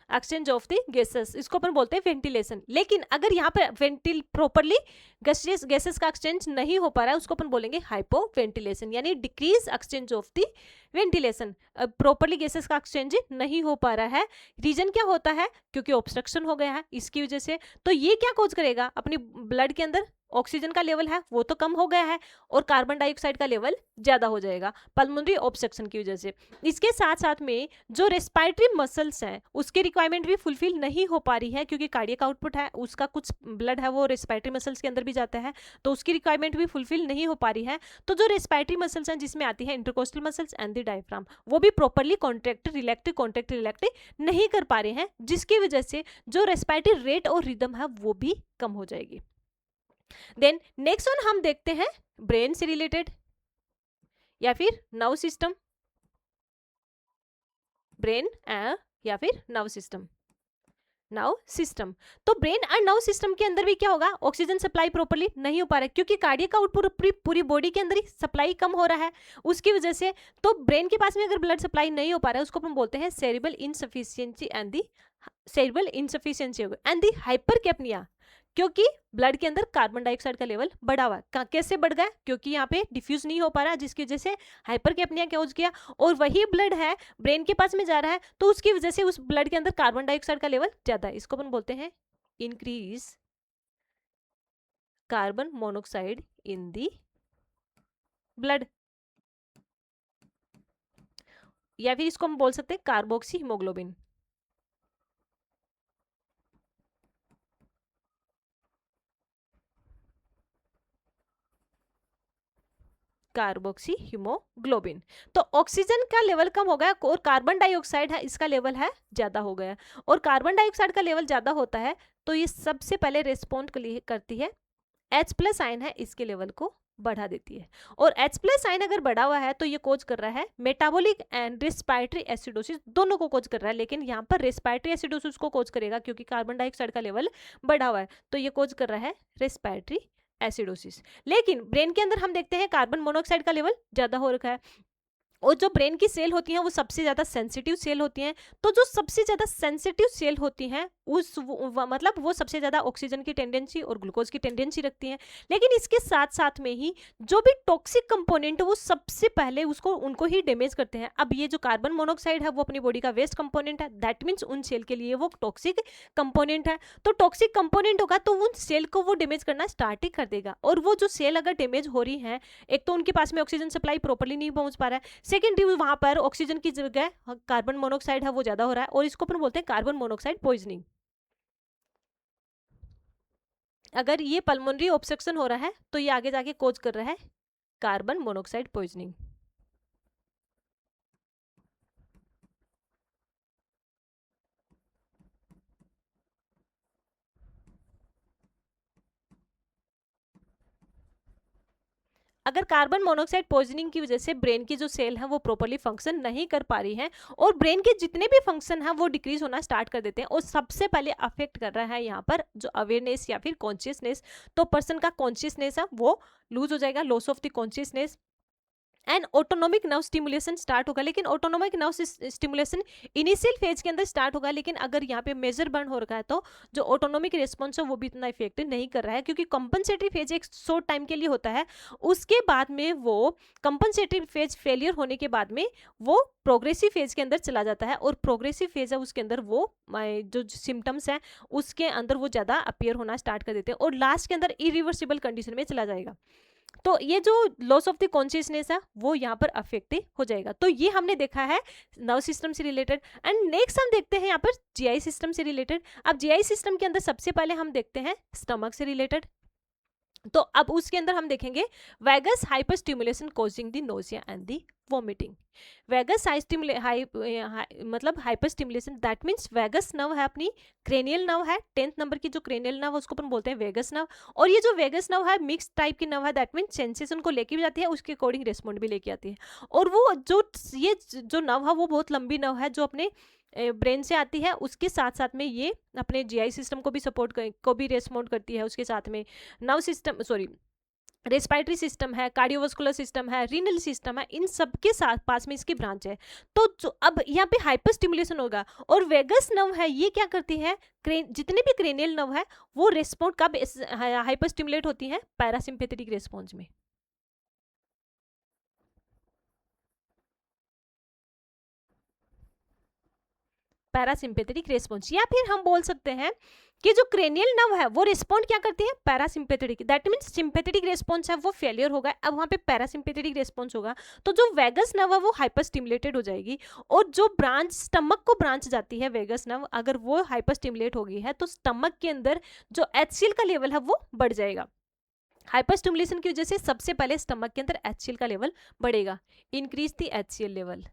एक्सचेंज ऑफ द गैसेस, इसको अपन बोलते हैं वेंटिलेशन। लेकिन अगर यहाँ पर वेंटिल प्रॉपरली गैसेस का एक्सचेंज नहीं हो पा रहा है, उसको अपन बोलेंगे हाइपो वेंटिलेशन, यानी decrease exchange of the ventilation. Properly gases का एक्सचेंज नहीं हो पा रहा है। रीजन क्या होता है, क्योंकि ऑब्स्ट्रक्शन हो गया है इसकी वजह से। तो ये क्या कोज करेगा, अपनी ब्लड के अंदर ऑक्सीजन का लेवल है वो तो कम हो गया है और कार्बन डाइऑक्साइड का लेवल ज्यादा हो जाएगा पल्मोनरी ऑब्स्ट्रक्शन की वजह से। इसके साथ साथ में जो रेस्पिरेटरी मसल्स हैं उसकी रिक्वायरमेंट भी फुलफिल नहीं हो पा रही है, क्योंकि कार्डियक आउटपुट है उसका, कुछ ब्लड है वो रेस्पिरेटरी मसल्स के अंदर भी जाता है, तो उसकी रिक्वायरमेंट भी फुलफिल नहीं हो पा रही है। तो जो रेस्पिरेटरी मसल्स हैं जिसमें आती है intercostal muscles and the diaphragm, वो भी प्रॉपरली कॉन्ट्रैक्ट रिलैक्ट नहीं कर पा रहे हैं, जिसकी वजह से जो रेस्पिरेटरी रेट और रिदम है वो भी कम हो जाएगी। देन नेक्स्ट वन हम देखते हैं ब्रेन से रिलेटेड या फिर नर्व सिस्टम, ब्रेन या फिर नर्व सिस्टम। नर्व सिस्टम, तो ब्रेन और नर्व सिस्टम के अंदर भी क्या होगा, ऑक्सीजन सप्लाई प्रॉपर्ली नहीं हो पा रहा है, क्योंकि कार्डियक आउटपुट पूरी बॉडी के अंदर ही सप्लाई कम हो रहा है उसकी वजह से। तो ब्रेन के पास में अगर ब्लड सप्लाई नहीं हो पा रहा है, उसको हम बोलते हैं cerebral insufficiency and the cerebral insufficiency and the hypercapnia, क्योंकि ब्लड के अंदर कार्बन डाइऑक्साइड का लेवल बढ़ा हुआ है। कैसे बढ़ गया, क्योंकि यहाँ पे डिफ्यूज नहीं हो पा रहा, जिसकी वजह से हाइपरकैप्निया क्या हो गया, और वही ब्लड है ब्रेन के पास में जा रहा है, तो उसकी वजह से उस ब्लड के अंदर कार्बन डाइऑक्साइड का लेवल ज्यादा है। इसको अपन बोलते हैं increase carbon monoxide in the blood, या फिर इसको हम बोल सकते हैं कार्बोक्सी हीमोग्लोबिन। Carboxy haemoglobin. तो ऑक्सीजन का लेवल कम हो गया और कार्बन डाइऑक्साइड है इसका लेवल है ज्यादा हो गया, और कार्बन डाइऑक्साइड का लेवल ज्यादा होता है तो ये सबसे पहले रिस्पॉन्ड करती है, H+ आयन है इसके लेवल को बढ़ा देती है। और H+ आयन अगर बढ़ा हुआ है तो ये कोज कर रहा है मेटाबॉलिक एंड रेस्पिरेटरी एसिडोसिस, दोनों को कोज कर रहा है, लेकिन यहाँ पर रेस्पिरेटरी एसिडोसिस को कोज करेगा क्योंकि कार्बन डाइऑक्साइड का लेवल बढ़ा हुआ है, तो ये कोज कर रहा है रेस्पिरेटरी एसिडोसिस। लेकिन ब्रेन के अंदर हम देखते हैं कार्बन मोनोऑक्साइड का लेवल ज्यादा हो रखा है, और जो ब्रेन की सेल होती हैं वो सबसे ज्यादा सेंसिटिव सेल होती हैं। तो जो सबसे ज्यादा सेंसिटिव सेल होती हैं मतलब वो सबसे ज्यादा ऑक्सीजन की टेंडेंसी और ग्लूकोज की टेंडेंसी रखती हैं। लेकिन इसके साथ साथ में ही जो भी टॉक्सिक कंपोनेंट है वो सबसे पहले उनको ही डैमेज करते हैं। अब ये जो कार्बन मोनोऑक्साइड है वो अपनी बॉडी का वेस्ट कंपोनेंट है, दैट मीन्स उन सेल के लिए वो टॉक्सिक कंपोनेंट है। तो टॉक्सिक कंपोनेंट होगा तो उन सेल को वो डैमेज करना स्टार्ट ही कर देगा, और वो जो सेल अगर डैमेज हो रही है, एक तो उनके पास में ऑक्सीजन सप्लाई प्रॉपर्ली नहीं पहुंच पा रहा है, सेकेंडरी वहां पर ऑक्सीजन की जगह कार्बन मोनोऑक्साइड है वो ज्यादा हो रहा है, और इसको अपन बोलते हैं कार्बन मोनोऑक्साइड पॉइजनिंग। अगर ये पल्मोनरी ऑब्स्ट्रक्शन हो रहा है तो ये आगे जाके कोज कर रहा है कार्बन मोनोऑक्साइड पॉइजनिंग। अगर कार्बन मोनोऑक्साइड पॉइजनिंग की वजह से ब्रेन की जो सेल है वो प्रॉपरली फंक्शन नहीं कर पा रही है और ब्रेन के जितने भी फंक्शन है वो डिक्रीज होना स्टार्ट कर देते हैं, और सबसे पहले अफेक्ट कर रहा है यहाँ पर जो अवेयरनेस या फिर कॉन्शियसनेस। तो पर्सन का कॉन्शियसनेस है वो लूज हो जाएगा, loss of the consciousness, and autonomic nerve stimulation start होगा। लेकिन autonomic nerve stimulation initial phase के अंदर स्टार्ट होगा, लेकिन अगर यहाँ पे मेजर बर्न हो रखा है तो जो ऑटोनोमिक रिस्पॉन्स है वो भी इतना इफेक्ट नहीं कर रहा है, क्योंकि कंपनसेटरी फेज एक शॉर्ट टाइम के लिए होता है। उसके बाद में वो कंपनसेटरी फेज फेलियर होने के बाद में वो प्रोग्रेसिव फेज के अंदर चला जाता है, और प्रोग्रेसिव फेज है उसके अंदर वो जो सिम्टम्स है उसके अंदर वो ज़्यादा अपियर होना स्टार्ट कर देते हैं, और लास्ट के अंदर इरिवर्सिबल कंडीशन में चला जाएगा। तो ये जो लॉस ऑफ द कॉन्शियसनेस है वो यहाँ पर अफेक्ट हो जाएगा। तो ये हमने देखा है नर्व सिस्टम से रिलेटेड। एंड नेक्स्ट हम देखते हैं यहाँ पर जीआई सिस्टम से रिलेटेड। अब जीआई सिस्टम के अंदर सबसे पहले हम देखते हैं स्टमक से रिलेटेड। तो अब उसके अंदर हम देखेंगे vagus hyperstimulation causing the nausea and the vomiting. Vagus मतलब hyperstimulation, that means vagus nerve है अपनी, क्रेनियल नर्व है, 10th नंबर की जो क्रेनियल नर्व उसको अपन बोलते हैं वैगस नर्व। और ये जो वैगस नर्व है मिक्स टाइप की नर्व है, दैट मीन्स सेंसेशन को लेके भी जाती है, उसके अकॉर्डिंग रिस्पॉन्ड भी लेके आती है। और वो जो ये जो नर्व है वो बहुत लंबी नर्व है जो अपने ब्रेन से आती है, उसके साथ साथ में ये अपने जीआई सिस्टम को भी सपोर्ट को भी रेस्पॉन्ड करती है। उसके साथ में नर्व सिस्टम रेस्पिरेटरी सिस्टम है, कार्डियोवास्कुलर सिस्टम है, रीनल सिस्टम है, इन सब के साथ पास में इसकी ब्रांच है। तो जो अब यहाँ पे हाइपर स्टिमुलेशन होगा, और वेगस नर्व है ये क्या करती है, जितने भी क्रेनियल नर्व है वो रेस्पॉन्ड कब हाइपर स्टिमुलेट होती है, पैरासिम्पेथेटिक रेस्पॉन्स में। पैरासिम्पेथेटिक रेस्पॉन्स, या फिर हम बोल सकते हैं कि जो क्रेनियल नर्व है वो रिस्पॉन्ड क्या करती है, parasympathetic. That means sympathetic response है वो फेलियर होगा, अब वहां पे पैरासिम्पेथेटिक रेस्पॉन्स होगा, तो जो वेगस नर्व है वो हाइपर स्टिमुलेटेड हो जाएगी। और जो ब्रांच स्टमक को ब्रांच जाती है वेगस नर्व, अगर वो हाइपर स्टिमुलेट हो गई है तो स्टमक के अंदर जो HCl का लेवल है वो बढ़ जाएगा। हाइपर स्टिमुलेशन की वजह से सबसे पहले स्टमक के अंदर HCl का लेवल बढ़ेगा, increase the HCl level.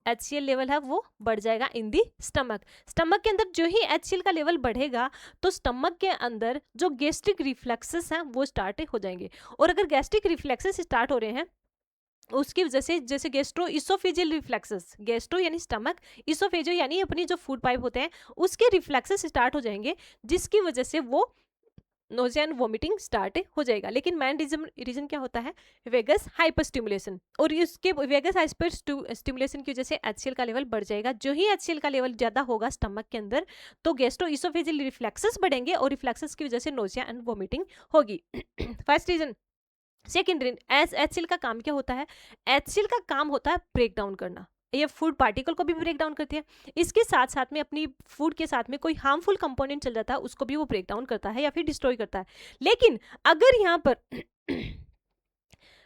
HCl level है वो बढ़ जाएगा इन दी स्टमक। स्टमक के अंदर जो ही HCl का लेवल बढ़ेगा तो स्टमक के अंदर जो गैस्ट्रिक रिफ्लेक्सेस हैं वो स्टार्ट हो जाएंगे। और अगर गैस्ट्रिक रिफ्लेक्सेस स्टार्ट हो रहे हैं उसकी वजह से, जैसे गैस्ट्रो इसोफेजियल रिफ्लेक्सेस, गैस्ट्रो यानी स्टमक, इसोफेजियो यानी अपनी जो फूड पाइप होते हैं उसके रिफ्लेक्सेस स्टार्ट हो जाएंगे, जिसकी वजह से वो नोजिया एंड वोमिटिंग स्टार्ट हो जाएगा। लेकिन मेन रीजन क्या होता है, वेगस हाइपर स्टिमुलेशन। और इसके वेगस हाइपर स्टिमुलेशन की वजह से HCl का लेवल बढ़ जाएगा। जो ही HCl का लेवल ज़्यादा होगा स्टमक के अंदर तो गैस्ट्रो इसोफेजियल रिफ्लेक्सेस बढ़ेंगे, और रिफ्लेक्सेस की वजह से नोजिया एंड वोमिटिंग होगी। First reason. Second reason, HCl का काम क्या होता है, HCl का काम होता है ब्रेक डाउन करना, ये फूड पार्टिकल को भी ब्रेक डाउन करती है। इसके साथ साथ में अपनी फूड के साथ में कोई हार्मफुल कंपोनेंट चल जाता है उसको भी वो ब्रेक डाउन करता है या फिर डिस्ट्रॉय करता है। लेकिन अगर यहाँ पर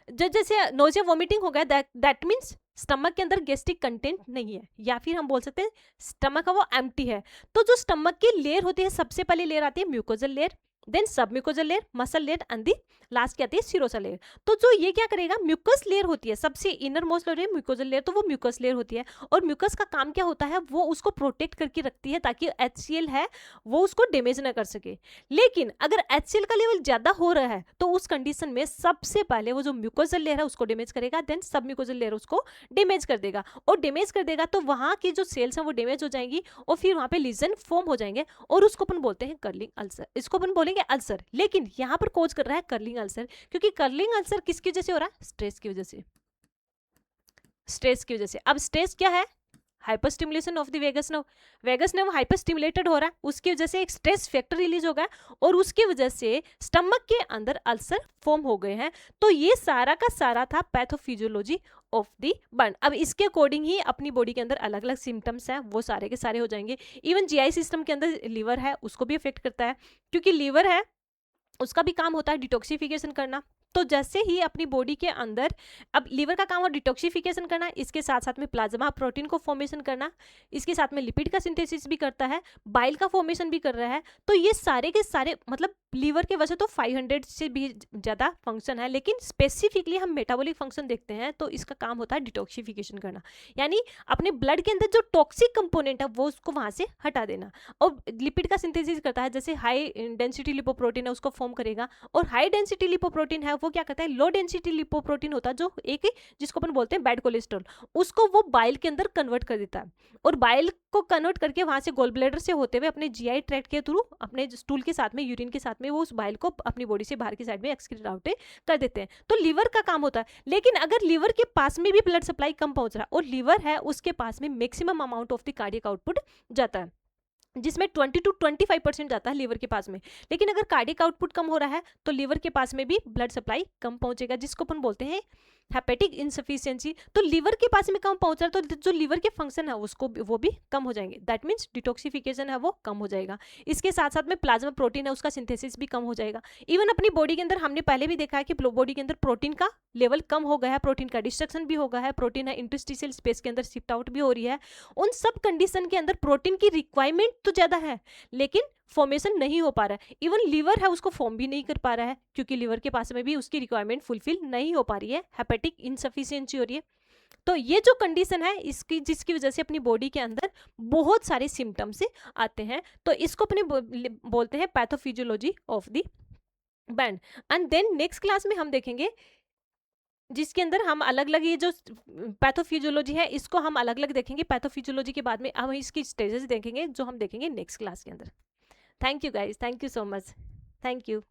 जैसे नोजिया वोमिटिंग हो गया, दैट मीन्स स्टमक के अंदर गैस्ट्रिक कंटेंट नहीं है, या फिर हम बोल सकते हैं स्टमक है वो एम्प्टी है। तो जो स्टमक की लेयर होती है, सबसे पहले लेयर आती है म्यूकोजल लेयर, देन सब mucosal layer, muscle layer, and the last की आती है सीरोसा लेयर। तो जो ये क्या करेगा, म्यूकस लेयर होती है, सबसे inner most layer mucosal layer, तो वो म्यूकस लेयर होती है। और म्यूकस का काम क्या होता है, वो उसको प्रोटेक्ट करके रखती है ताकि HCl है वो उसको डैमेज ना कर सके। लेकिन अगर HCl का लेवल ज्यादा हो रहा है तो उस कंडीशन में सबसे पहले वो जो म्यूकोजल लेयर है उसको डैमेज करेगा, देन सब म्यूकोजल लेयर उसको डैमेज कर देगा। और डैमेज कर देगा तो वहां की जो सेल्स हैं वो डैमेज हो जाएंगी, और फिर वहां पे लीजन फॉर्म हो जाएंगे, और उसको अपन बोलते हैं कर्लिंग अल्सर। इसको अपन बोलेंगे अल्सर, लेकिन यहाँ पर कोज कर रहा है कर्लिंग अल्सर, क्योंकि कर्लिंग अल्सर किसकी वजह से हो रहा है, स्ट्रेस की वजह से। स्ट्रेस की वजह से। अब स्ट्रेस क्या है, hyper stimulation of the vagus nerve. Vagus nerve hyper stimulated हो रहा है, उसकी वजह से एक स्ट्रेस फैक्टर रिलीज होगा, और उसकी वजह से स्टमक के अंदर अल्सर फॉर्म हो गए हैं। तो ये सारा का सारा था पैथोफिजियोलॉजी ऑफ द बर्न। अब इसके अकॉर्डिंग ही अपनी बॉडी के अंदर अलग अलग सिम्टम्स हैं वो सारे के सारे हो जाएंगे। इवन जीआई सिस्टम के अंदर लीवर है उसको भी अफेक्ट करता है, क्योंकि लीवर है उसका भी काम होता है डिटॉक्सिफिकेशन करना। तो जैसे ही अपनी बॉडी के अंदर, अब लीवर का काम है डिटॉक्सिफिकेशन करना, इसके साथ साथ में प्लाज्मा प्रोटीन को फॉर्मेशन करना, इसके साथ में लिपिड का सिंथेसिस भी करता है, बाइल का फॉर्मेशन भी कर रहा है। तो ये सारे के सारे मतलब लीवर के वजह तो 500 से भी ज़्यादा फंक्शन है, लेकिन स्पेसिफिकली हम मेटाबॉलिक फंक्शन देखते हैं तो इसका काम होता है डिटॉक्सिफिकेशन करना, यानी अपने ब्लड के अंदर जो टॉक्सिक कंपोनेंट है वो उसको वहाँ से हटा देना। और लिपिड का सिंथेसिस करता है, जैसे हाई डेंसिटी लिपोप्रोटीन है उसको फॉर्म करेगा, और हाई डेंसिटी लिपोप्रोटीन है वो क्या करता है, लो डेंसिटी लिपोप्रोटीन होता है जो एक जिसको अपन बोलते हैं बैड कोलेस्ट्रॉल, उसको वो बाइल के अंदर कन्वर्ट कर देता है, और बाइल को कन्वर्ट करके वहाँ से गोल ब्लैडर से होते हुए अपने जीआई ट्रैक्ट के थ्रू अपने स्टूल के साथ में, यूरिन के साथ में वो उस बाइल को अपनी बॉडी से बाहर की साइड में एक्सक्रीट आउट कर देते हैं। तो लीवर का काम होता है। लेकिन अगर लीवर के पास में भी ब्लड सप्लाई कम पहुंच रहा है और लीवर है उसके पास में maximum amount of the cardiac output जाता है, जिसमें 20 to 25% जाता है लीवर के पास में, लेकिन अगर कार्डियक आउटपुट कम हो रहा है तो लीवर के पास में भी ब्लड सप्लाई कम पहुंचेगा, जिसको अपन बोलते हैं हेपेटिक इनसफिशिएंसी। तो लीवर के पास में कम पहुंच रहा है तो जो लीवर के फंक्शन है उसको वो भी कम हो जाएंगे, दैट मीन्स डिटॉक्सिफिकेशन है वो कम हो जाएगा। इसके साथ साथ में प्लाज्मा प्रोटीन है उसका सिंथेसिस भी कम हो जाएगा। इवन अपनी बॉडी के अंदर हमने पहले भी देखा है कि बॉडी के अंदर प्रोटीन का लेवल कम हो गया है, प्रोटीन का डिस्ट्रक्शन भी हो गया है, प्रोटीन है इंटरस्टिशियल स्पेस के अंदर शिफ्ट आउट भी हो रही है। उन सब कंडीशन के अंदर प्रोटीन की रिक्वायरमेंट तो ज़्यादा है लेकिन फॉर्मेशन नहीं हो पा रहा है। इवन लीवर है उसको फॉर्म भी नहीं कर पा रहा है क्योंकि लीवर के पास में भी उसकी रिक्वायरमेंट फुलफिल नहीं हो पा रही है, हेपेटिक इनसफिशिएंसी हो रही है। तो ये जो कंडीशन है इसकी, जिसकी वजह से अपनी बॉडी के अंदर बहुत सारे सिम्टम्स आते हैं, तो इसको अपने बोलते हैं pathophysiology of the band. And then next class में हम देखेंगे जिसके अंदर हम अलग अलग ये जो पैथोफिजियोलॉजी है इसको हम अलग अलग देखेंगे। पैथोफिजियोलॉजी के बाद में हम इसकी स्टेजेस देखेंगे जो हम देखेंगे नेक्स्ट क्लास के अंदर। Thank you guys, thank you so much, thank you.